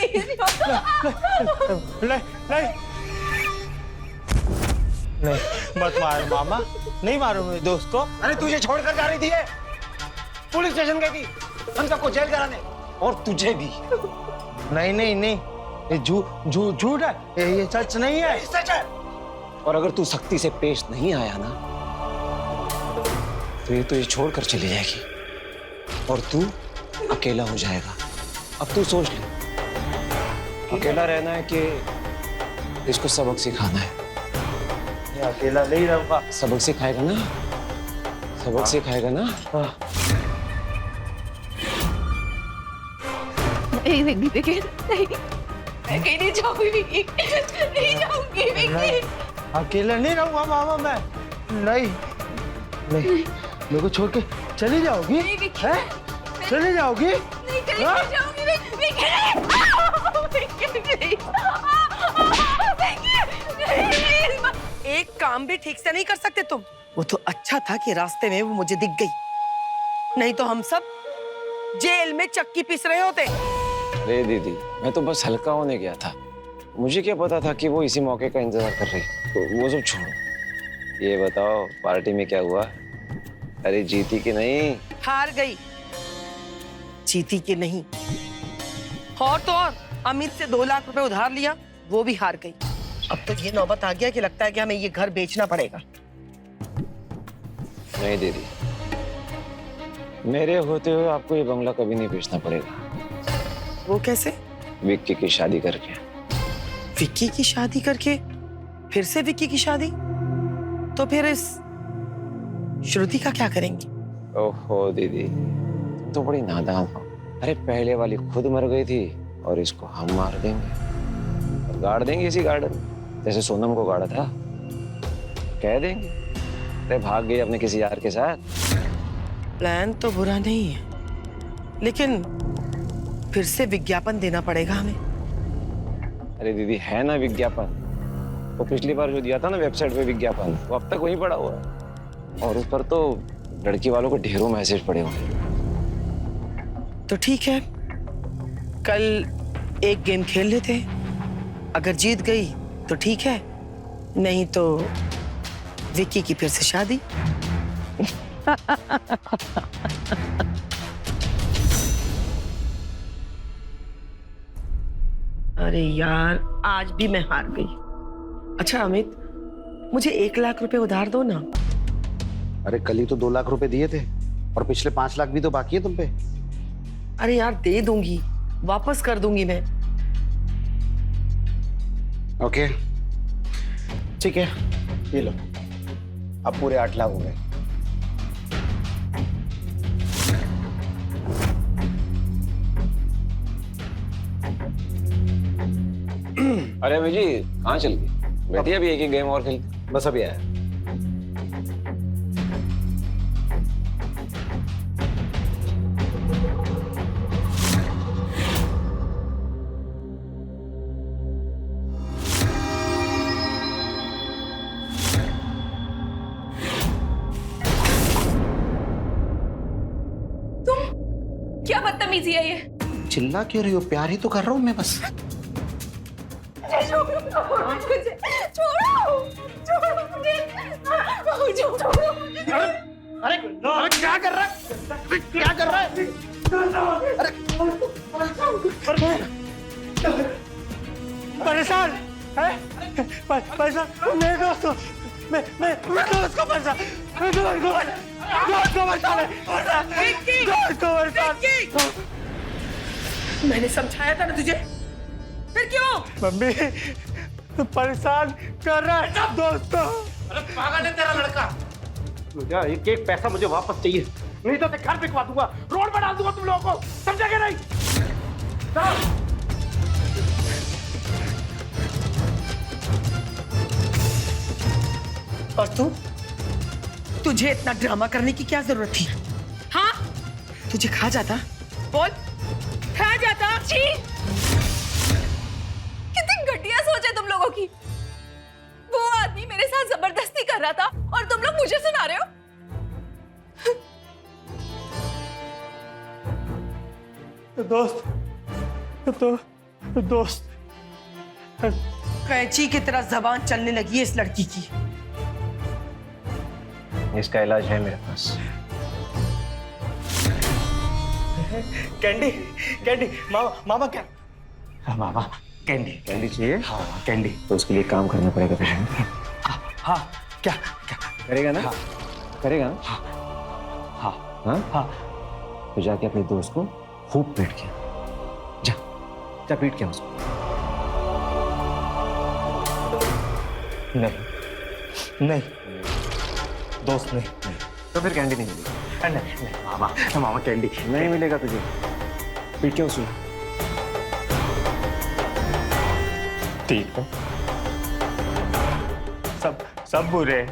S15: प्लीज
S12: नहीं नहीं नहीं, मत मारो मामा, नहीं मारो मेरे दोस्त को।
S1: अरे तुझे छोड़कर जा रही थी ये, पुलिस स्टेशन गई थी हम सबको जेल कराने, और तुझे भी।
S12: नहीं नहीं नहीं, ये झूठ है, ये सच नहीं है।
S1: सच है। और अगर तू सख्ती से पेश नहीं आया ना तो ये तुझे छोड़कर चली जाएगी और तू अकेला हो जाएगा। अब तू सोच ले, अकेला रहना है कि इसको सबक सिखाना है?
S12: ये अकेला नहीं रहूंगा।
S1: सबक सिखाएगा ना, सबक सिखाएगा ना?
S15: नहीं विक्की विक्की नहीं, मैं कहीं नहीं जाऊंगी विक्की, नहीं जाऊंगी विक्की।
S12: अकेला नहीं रहूंगा मामा मैं। नहीं नहीं, मेरे को छोड़ के चली जाओगी? हैं? चली जाओगी?
S15: नहीं कहीं नहीं जाऊंगी विक्की।
S16: एक काम भी ठीक से नहीं कर सकते तुम? वो तो अच्छा था कि रास्ते में वो मुझे दिख गई, नहीं तो हम सब जेल में चक्की पीस रहे होते।
S1: अरे दीदी, मैं तो बस हल्का होने गया था, मुझे क्या पता था कि वो इसी मौके का इंतजार कर रही। तो वो सब छोड़ो, ये बताओ पार्टी में क्या हुआ? अरे जीती कि नहीं?
S16: हार गई। जीती कि नहीं? और तो और अमित से 2 लाख रुपए उधार लिया, वो भी हार गई। अब तो ये नौबत आ गया कि लगता है कि हमें ये घर बेचना पड़ेगा।
S1: नहीं दीदी, मेरे होते हुए आपको ये बंगला कभी नहीं बेचना पड़ेगा।
S16: वो कैसे?
S1: विक्की की शादी करके।
S16: विक्की की शादी करके? फिर से विक्की की शादी? तो फिर इस श्रुति का क्या करेंगे?
S1: ओहो दीदी, तुम तो बड़ी नादान हो। अरे पहले वाली खुद मर गई थी और इसको हम मार देंगे और गाड़ देंगे इसी गार्डन में, जैसे सोनम को गाड़ा था। कह देंगे अरे भाग गई अपने किसी यार के साथ।
S16: प्लान तो बुरा नहीं है, लेकिन फिर से विज्ञापन देना पड़ेगा हमें।
S1: अरे दीदी, है ना विज्ञापन, वो पिछली बार जो दिया था ना वेबसाइट पे विज्ञापन, वो अब तक वहीं पड़ा हुआ है। और उस पर तो लड़की वालों को ढेरों मैसेज पड़े हुए हैं।
S16: तो ठीक है, कल एक गेम खेल लेते हैं। अगर जीत गई तो ठीक है, नहीं तो विक्की की फिर से शादी। अरे यार, आज भी मैं हार गई। अच्छा अमित, मुझे 1 लाख रुपए उधार दो ना।
S17: अरे कल ही तो 2 लाख रुपए दिए थे और पिछले 5 लाख भी तो बाकी है तुम पे।
S16: अरे यार दे दूंगी, वापस कर दूंगी मैं।
S17: ओके ठीक है, ये लो, अब पूरे 8 लाख हो गए।
S1: अरे अभी जी कहाँ चल गई? बैठी अभी एक ही गेम और खेलते।
S17: बस अभी आया।
S15: क्या बदतमीजी है ये?
S17: चिल्ला क्यों रही हो? प्यार ही तो कर रहा हूँ मैं बस।
S12: अरे क्या कर रहा है? क्या कर रहा है? अरे परेशान है? परेशान मेरे दोस्तों, मैं दोस्त को परेशान, दोस्त को परेशान।
S16: मैंने समझाया था ना तुझे, फिर क्यों?
S12: मम्मी तू परेशान कर रहा है दोस्तों।
S17: अरे पागल है तेरा लड़का। मुझे एक पैसा मुझे वापस चाहिए, नहीं तो घर बिकवा दूंगा, रोड पर डाल दूंगा तुम लोगों को, समझा क्या? नहीं
S16: और तुझे इतना ड्रामा करने की क्या जरूरत थी? हाँ, तुझे खा जाता, बोल, खा जाता।
S15: कितनी घटिया सोच है तुम लोगों की। वो आदमी मेरे साथ जबरदस्ती कर रहा था और तुम लोग मुझे सुना रहे हो।
S12: तो दोस्त दोस्त।
S16: कैंची की तरह जबान चलने लगी है इस लड़की की।
S1: इसका इलाज है मेरे पास।
S12: कैंडी, कैंडी, मामा क्या? हाँ मामा, कैंडी।
S1: कैंडी चाहिए?
S12: हाँ कैंडी।
S1: तो उसके लिए काम करना पड़ेगा तुझे।
S12: हाँ क्या क्या
S1: करेगा ना?
S12: हाँ
S1: करेगा ना?
S12: हाँ हाँ
S1: हाँ
S12: हाँ।
S1: तो जाके अपने दोस्त को खूब पीट के जा, जा पीट के उसको।
S12: नहीं नहीं, दोस्त नहीं।
S1: तो फिर कैंडी नहीं मिलेगी।
S12: नहीं नहीं मामा, मामा कैंडी
S1: नहीं मिलेगा तुझे। पीट के उसको।
S12: ठीक है। सब बुरे हैं,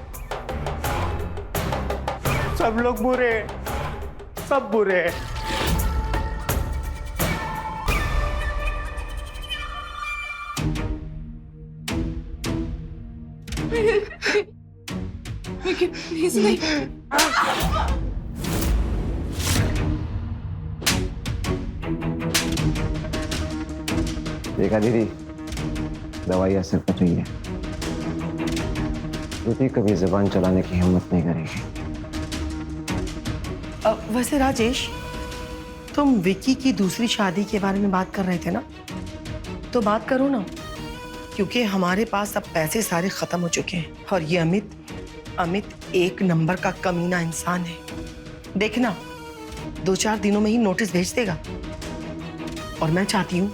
S12: सब लोग बुरे हैं, सब बुरे हैं।
S5: प्लीज नहीं।
S1: देखा दीदी, दवाई असर कर रही है। श्रुति कभी जुबान चलाने की हिम्मत नहीं करेगी।
S16: वैसे राजेश, तुम विकी की दूसरी शादी के बारे में बात कर रहे थे ना, तो बात करो ना, क्योंकि हमारे पास अब पैसे सारे खत्म हो चुके हैं और ये अमित एक नंबर का कमीना इंसान है। देखना 2-4 दिनों में ही नोटिस भेज देगा और मैं चाहती हूँ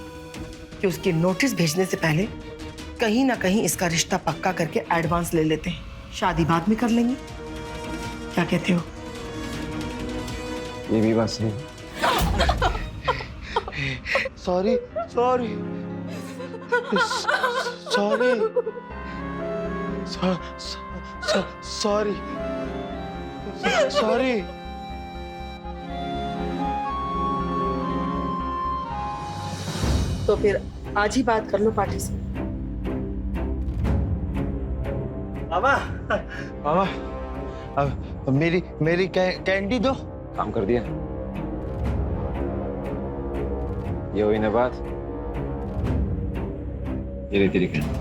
S16: कि उसके नोटिस भेजने से पहले कहीं ना कहीं इसका रिश्ता पक्का करके एडवांस ले लेते हैं, शादी बाद में कर लेंगे। क्या कहते हो?
S1: ये भी बात सही।
S12: Sorry sorry sorry sorry sorry.
S16: तो फिर आज ही बात कर लो पार्टी से।
S12: मामा, मामा, अब मेरी कैंडी दो।
S1: काम कर दिया। ये हुई ना बात। ये ले तेरी कैंडी।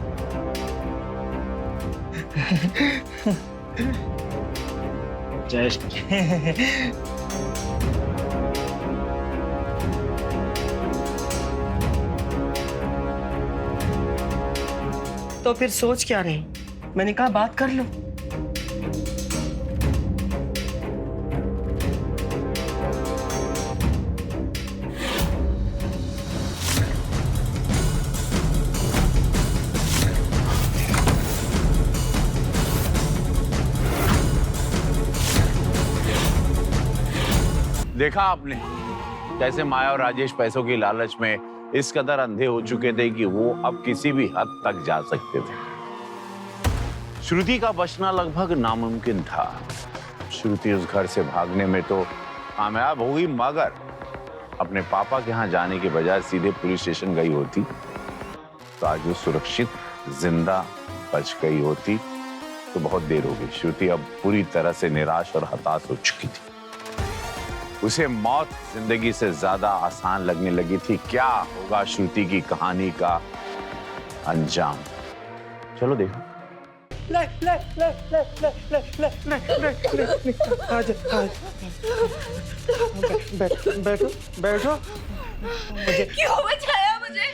S16: तो फिर सोच क्या रहे? मैंने कहा बात कर लो।
S9: देखा आपने कैसे माया और राजेश पैसों की लालच में इस कदर अंधे हो चुके थे कि वो अब किसी भी हद तक जा सकते थे। श्रुति का बचना लगभग नामुमकिन था। श्रुति उस घर से भागने में तो कामयाब हो गई, मगर अपने पापा के यहाँ जाने के बजाय सीधे पुलिस स्टेशन गई होती तो आज वो सुरक्षित जिंदा बच गई होती। तो बहुत देर हो गई। श्रुति अब पूरी तरह से निराश और हताश हो चुकी थी। उसे मौत जिंदगी से ज्यादा आसान लगने लगी थी। क्या होगा श्रुति की कहानी का अंजाम? चलो देखो।
S12: ले ले ले ले ले ले ले ले ले ले आजा बैठो बैठो बैठो। मुझे
S5: क्यों बचाया मुझे?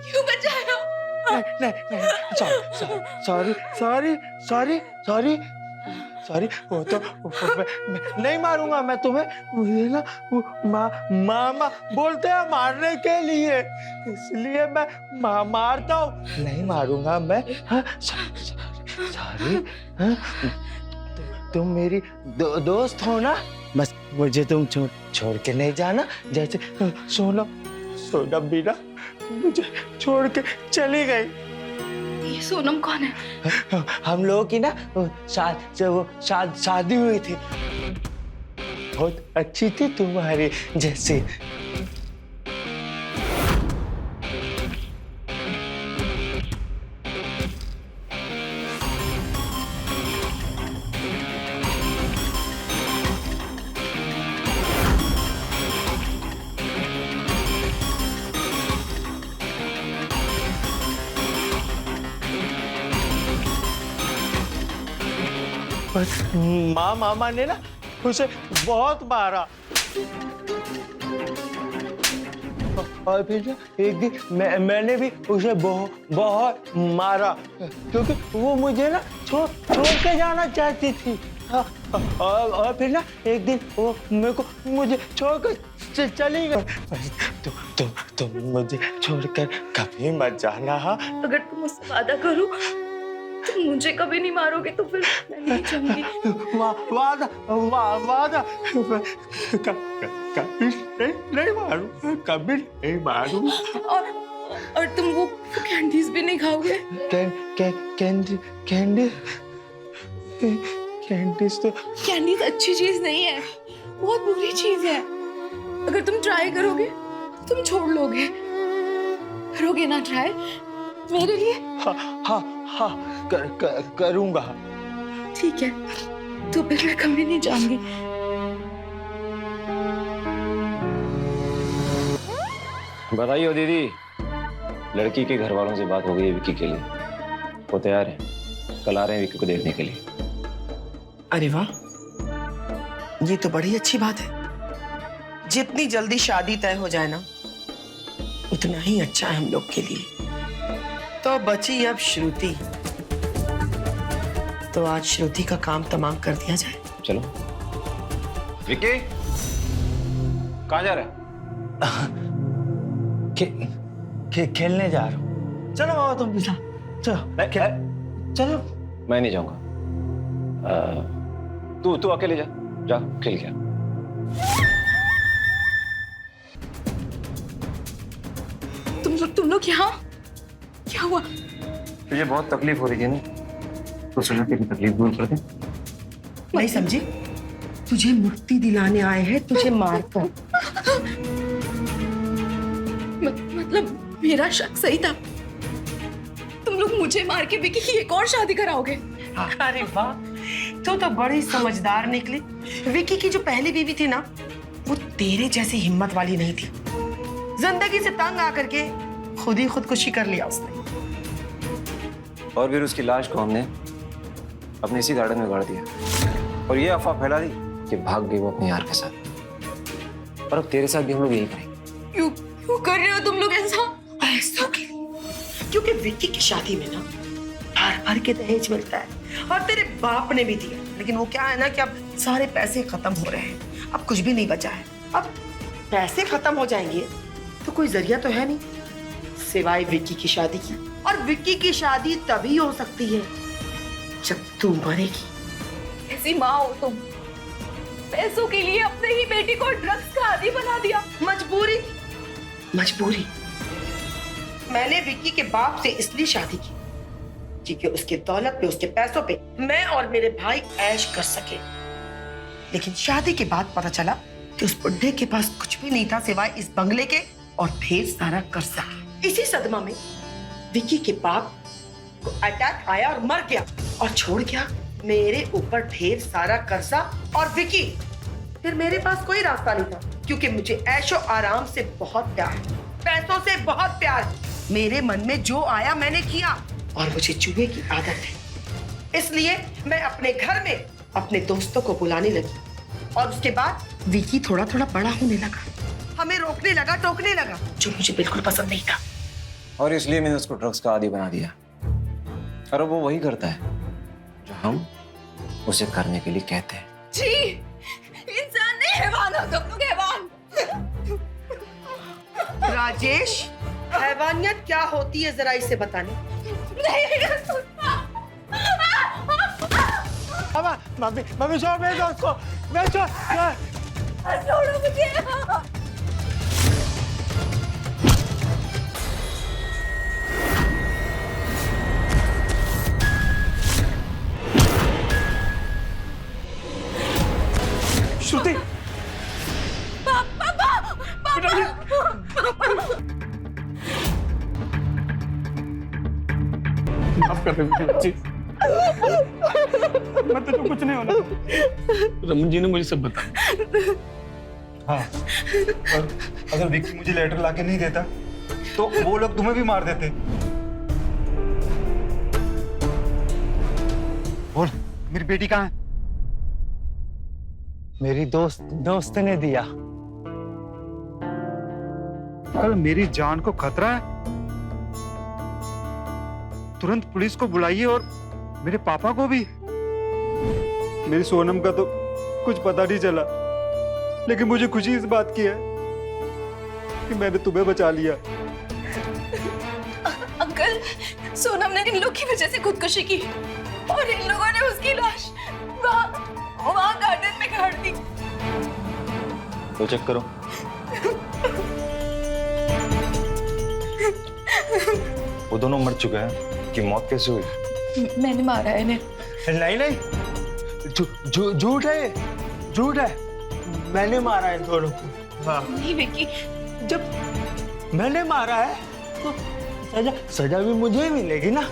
S5: क्यों बचाया?
S12: Sorry sorry sorry sorry sorry. वो तो मैं नहीं मारूंगा मैं तुम्हें। मुझे ना मामा बोलते हैं मारने के लिए, इसलिए मैं मारता हूँ। नहीं मारूंगा मैं। सॉरी। तुम मेरी दोस्त हो ना, बस मुझे तुम छोड़ के नहीं जाना। जैसे सोनम भी ना मुझे छोड़ के चली गई।
S5: ये सोनम कौन है?
S12: हम लोगों की ना शादी हुई थी, बहुत अच्छी थी तुम्हारी जैसी। मामा ने ना उसे बहुत मारा। और फिर ना एक दिन मैंने भी उसे बहुत मारा, क्योंकि वो मुझे ना छोड़ के जाना चाहती थी। और फिर ना एक दिन वो मुझे छोड़कर चली गई। तो मुझे छोड़कर कभी मत जाना। हाँ,
S14: अगर तुम मुझसे वादा करो तुम मुझे कभी नहीं मारोगे तो फिर मैं नहीं जाऊंगी।
S12: वादा कभी नहीं मारूं, कभी नहीं मारूं।
S14: और तुम वो कैंडीज भी नहीं खाओगे? कैंडीज अच्छी चीज नहीं है, बहुत बुरी चीज है। अगर तुम ट्राई करोगे तुम छोड़ लोगे। करोगे ना ट्राई मेरे लिए?
S12: हाँ, करूंगा।
S14: ठीक है, तो फिर मैं कभी नहीं जाऊंगी।
S1: बताइए दीदी, लड़की के घर वालों से बात हो गई है विक्की के लिए? वो तैयार है, कल आ रहे हैं विक्की को देखने के लिए।
S16: अरे वाह, ये तो बड़ी अच्छी बात है। जितनी जल्दी शादी तय हो जाए ना उतना ही अच्छा है हम लोग के लिए। तो बची अब श्रुति, तो आज श्रुति का काम तमाम कर दिया जाए।
S1: चलो। विक्की कहाँ जा रहा है?
S12: खेलने जा रहा हूँ। चलो बाबा तुम भी चलो।
S1: मैं नहीं जाऊंगा। तू अकेले जा खेल के।
S14: तुम लोग यहाँ? क्या हुआ?
S1: तुझे बहुत तकलीफ हो रही थी ना, तो सोचा तेरी तकलीफ दूर कर दे।
S16: नहीं समझी? तुझे मुक्ति दिलाने आए हैं, तुझे मारकर।
S14: मतलब मेरा शक सही था? तुम लोग मुझे मार के विकी की एक और शादी कराओगे?
S16: अरे वाह, तू तो बड़ी समझदार निकली। विकी की जो पहली बीवी थी ना, वो तेरे जैसी हिम्मत वाली नहीं थी। जिंदगी से तंग आकर के खुद ही खुदकुशी कर लिया उसने।
S1: और फिर उसकी लाश को हमने अपने इसी गार्डन में गाड़ दिया, और ये अफवाह फैला दी कि भाग गई वो अपने यार के साथ। और अब तेरे साथ भी हम लोग यही करेंगे।
S14: क्यों कर रहे हो तुम लोग ऐसा?
S16: क्योंकि विक्की की शादी में ना भर के दहेज मिलता है, और तेरे बाप ने भी दिया। लेकिन वो क्या है ना कि अब सारे पैसे खत्म हो रहे हैं, अब कुछ भी नहीं बचा है। अब पैसे खत्म हो जाएंगे तो कोई जरिया तो है नहीं सिवाय विक्की की शादी की। और विक्की की शादी तभी हो सकती है जब तू मरेगी।
S14: ऐसी माँ हो तुम, पैसों के लिए अपने ही बेटी को ड्रग्स का आदी बना दिया।
S16: मजबूरी मैंने विक्की के बाप से इसलिए शादी की क्योंकि उसके दौलत पे, उसके पैसों पे मैं और मेरे भाई ऐश कर सके। लेकिन शादी के बाद पता चला कि उस बुड्ढे के पास कुछ भी नहीं था सिवाय इस बंगले के और ढेर सारा कर्जा। इसी सदमा में विक्की के बाप को अटैक आया और मर गया, और छोड़ गया मेरे ऊपर ढेर सारा कर्जा और विक्की। फिर मेरे पास कोई रास्ता नहीं था, क्योंकि मुझे ऐशो आराम से बहुत प्यार, पैसों से बहुत प्यार। मेरे मन में जो आया मैंने किया, और मुझे जुए की आदत है। इसलिए मैं अपने घर में अपने दोस्तों को बुलाने लगी, और उसके बाद विकी थोड़ा थोड़ा बड़ा होने लगा, हमें रोकने लगा, टोकने लगा, जो मुझे बिल्कुल पसंद नहीं था।
S1: और इसलिए मैंने उसको ड्रग्स का आदी बना दिया। और वो वही करता है जो हम उसे करने के लिए कहते हैं।
S14: जी, इंसान नहीं, हैवान हो तुम लोग, हैवान।
S16: राजेश, हैवानियत क्या होती है जरा इसे बताने।
S12: मम्मी छोड़ मेरे दोस्त को, मैं
S14: छोड़ो मुझे।
S12: श्रुति, माफ कर दे बच्ची, मैं तुझे कुछ नहीं होना।
S13: रमन जी ने मुझे सब बताया।
S18: हाँ, और अगर विक्की मुझे लेटर लाके नहीं देता तो वो लोग तुम्हें भी मार देते। बोल, मेरी बेटी कहाँ है?
S12: मेरी दोस्त ने दिया।
S18: कल मेरी जान को खतरा है, तुरंत पुलिस को बुलाइए और मेरे पापा को भी। मेरी सोनम का तो कुछ पता नहीं चला, लेकिन मुझे खुशी इस बात की है कि मैंने तुम्हें बचा लिया।
S14: अंकल, सोनम ने इन लोग की वजह से खुदकुशी की और इन लोगों ने उसकी लाश वहाँ गार्डन में गाड़ दी।
S18: तो चेक करो। वो दोनों मर चुके हैं कि मौत कैसे हुई?
S14: मैंने मारा है इन्हें।
S12: नहीं, झूठ है, झूठ है। मैंने मारा है दोनों को। हाँ।
S14: नहीं विक्की,
S12: जब मैंने मारा है तो सजा भी मुझे ही मिलेगी ना।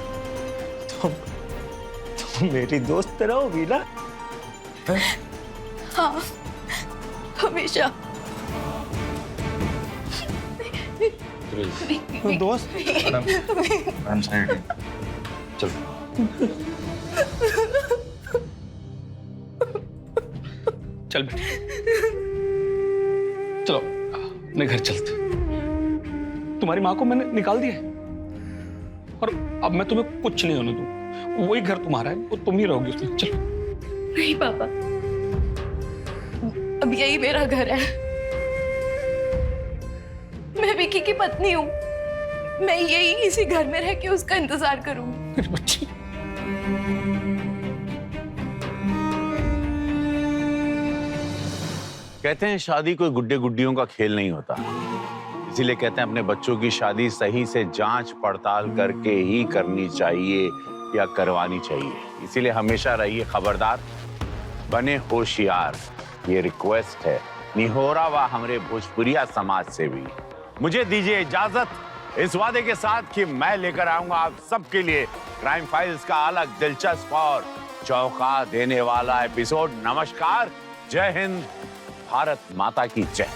S12: तुम मेरी दोस्त रहोगी ना?
S14: हाँ, हमेशा।
S12: दोस्त।
S18: मैडम साइड चलो।
S13: चल बेटी, चलो अपने घर चलते। तुम्हारी माँ को मैंने निकाल दिया है और अब मैं तुम्हें कुछ नहीं होने दूं। वही घर तुम्हारा है, वो तुम ही रहोगी उसमें। चलो।
S14: नहीं पापा, अब यही मेरा घर है। मैं विकी की पत्नी हूँ। मैं यही इसी घर में रह के उसका इंतजार करूंगी।
S13: मेरी बच्ची।
S9: कहते हैं शादी कोई गुड्डे गुड्डियों का खेल नहीं होता, इसीलिए कहते हैं अपने बच्चों की शादी सही से जांच पड़ताल करके ही करनी चाहिए या करवानी चाहिए। इसीलिए हमेशा रहिए खबरदार, बने होशियार। ये रिक्वेस्ट है निहोरा व हमारे भोजपुरिया समाज से भी। मुझे दीजिए इजाजत इस वादे के साथ कि मैं लेकर आऊंगा आप सबके लिए क्राइम फाइल्स का अलग दिलचस्प और चौंका देने वाला एपिसोड। नमस्कार, जय हिंद, भारत माता की जय।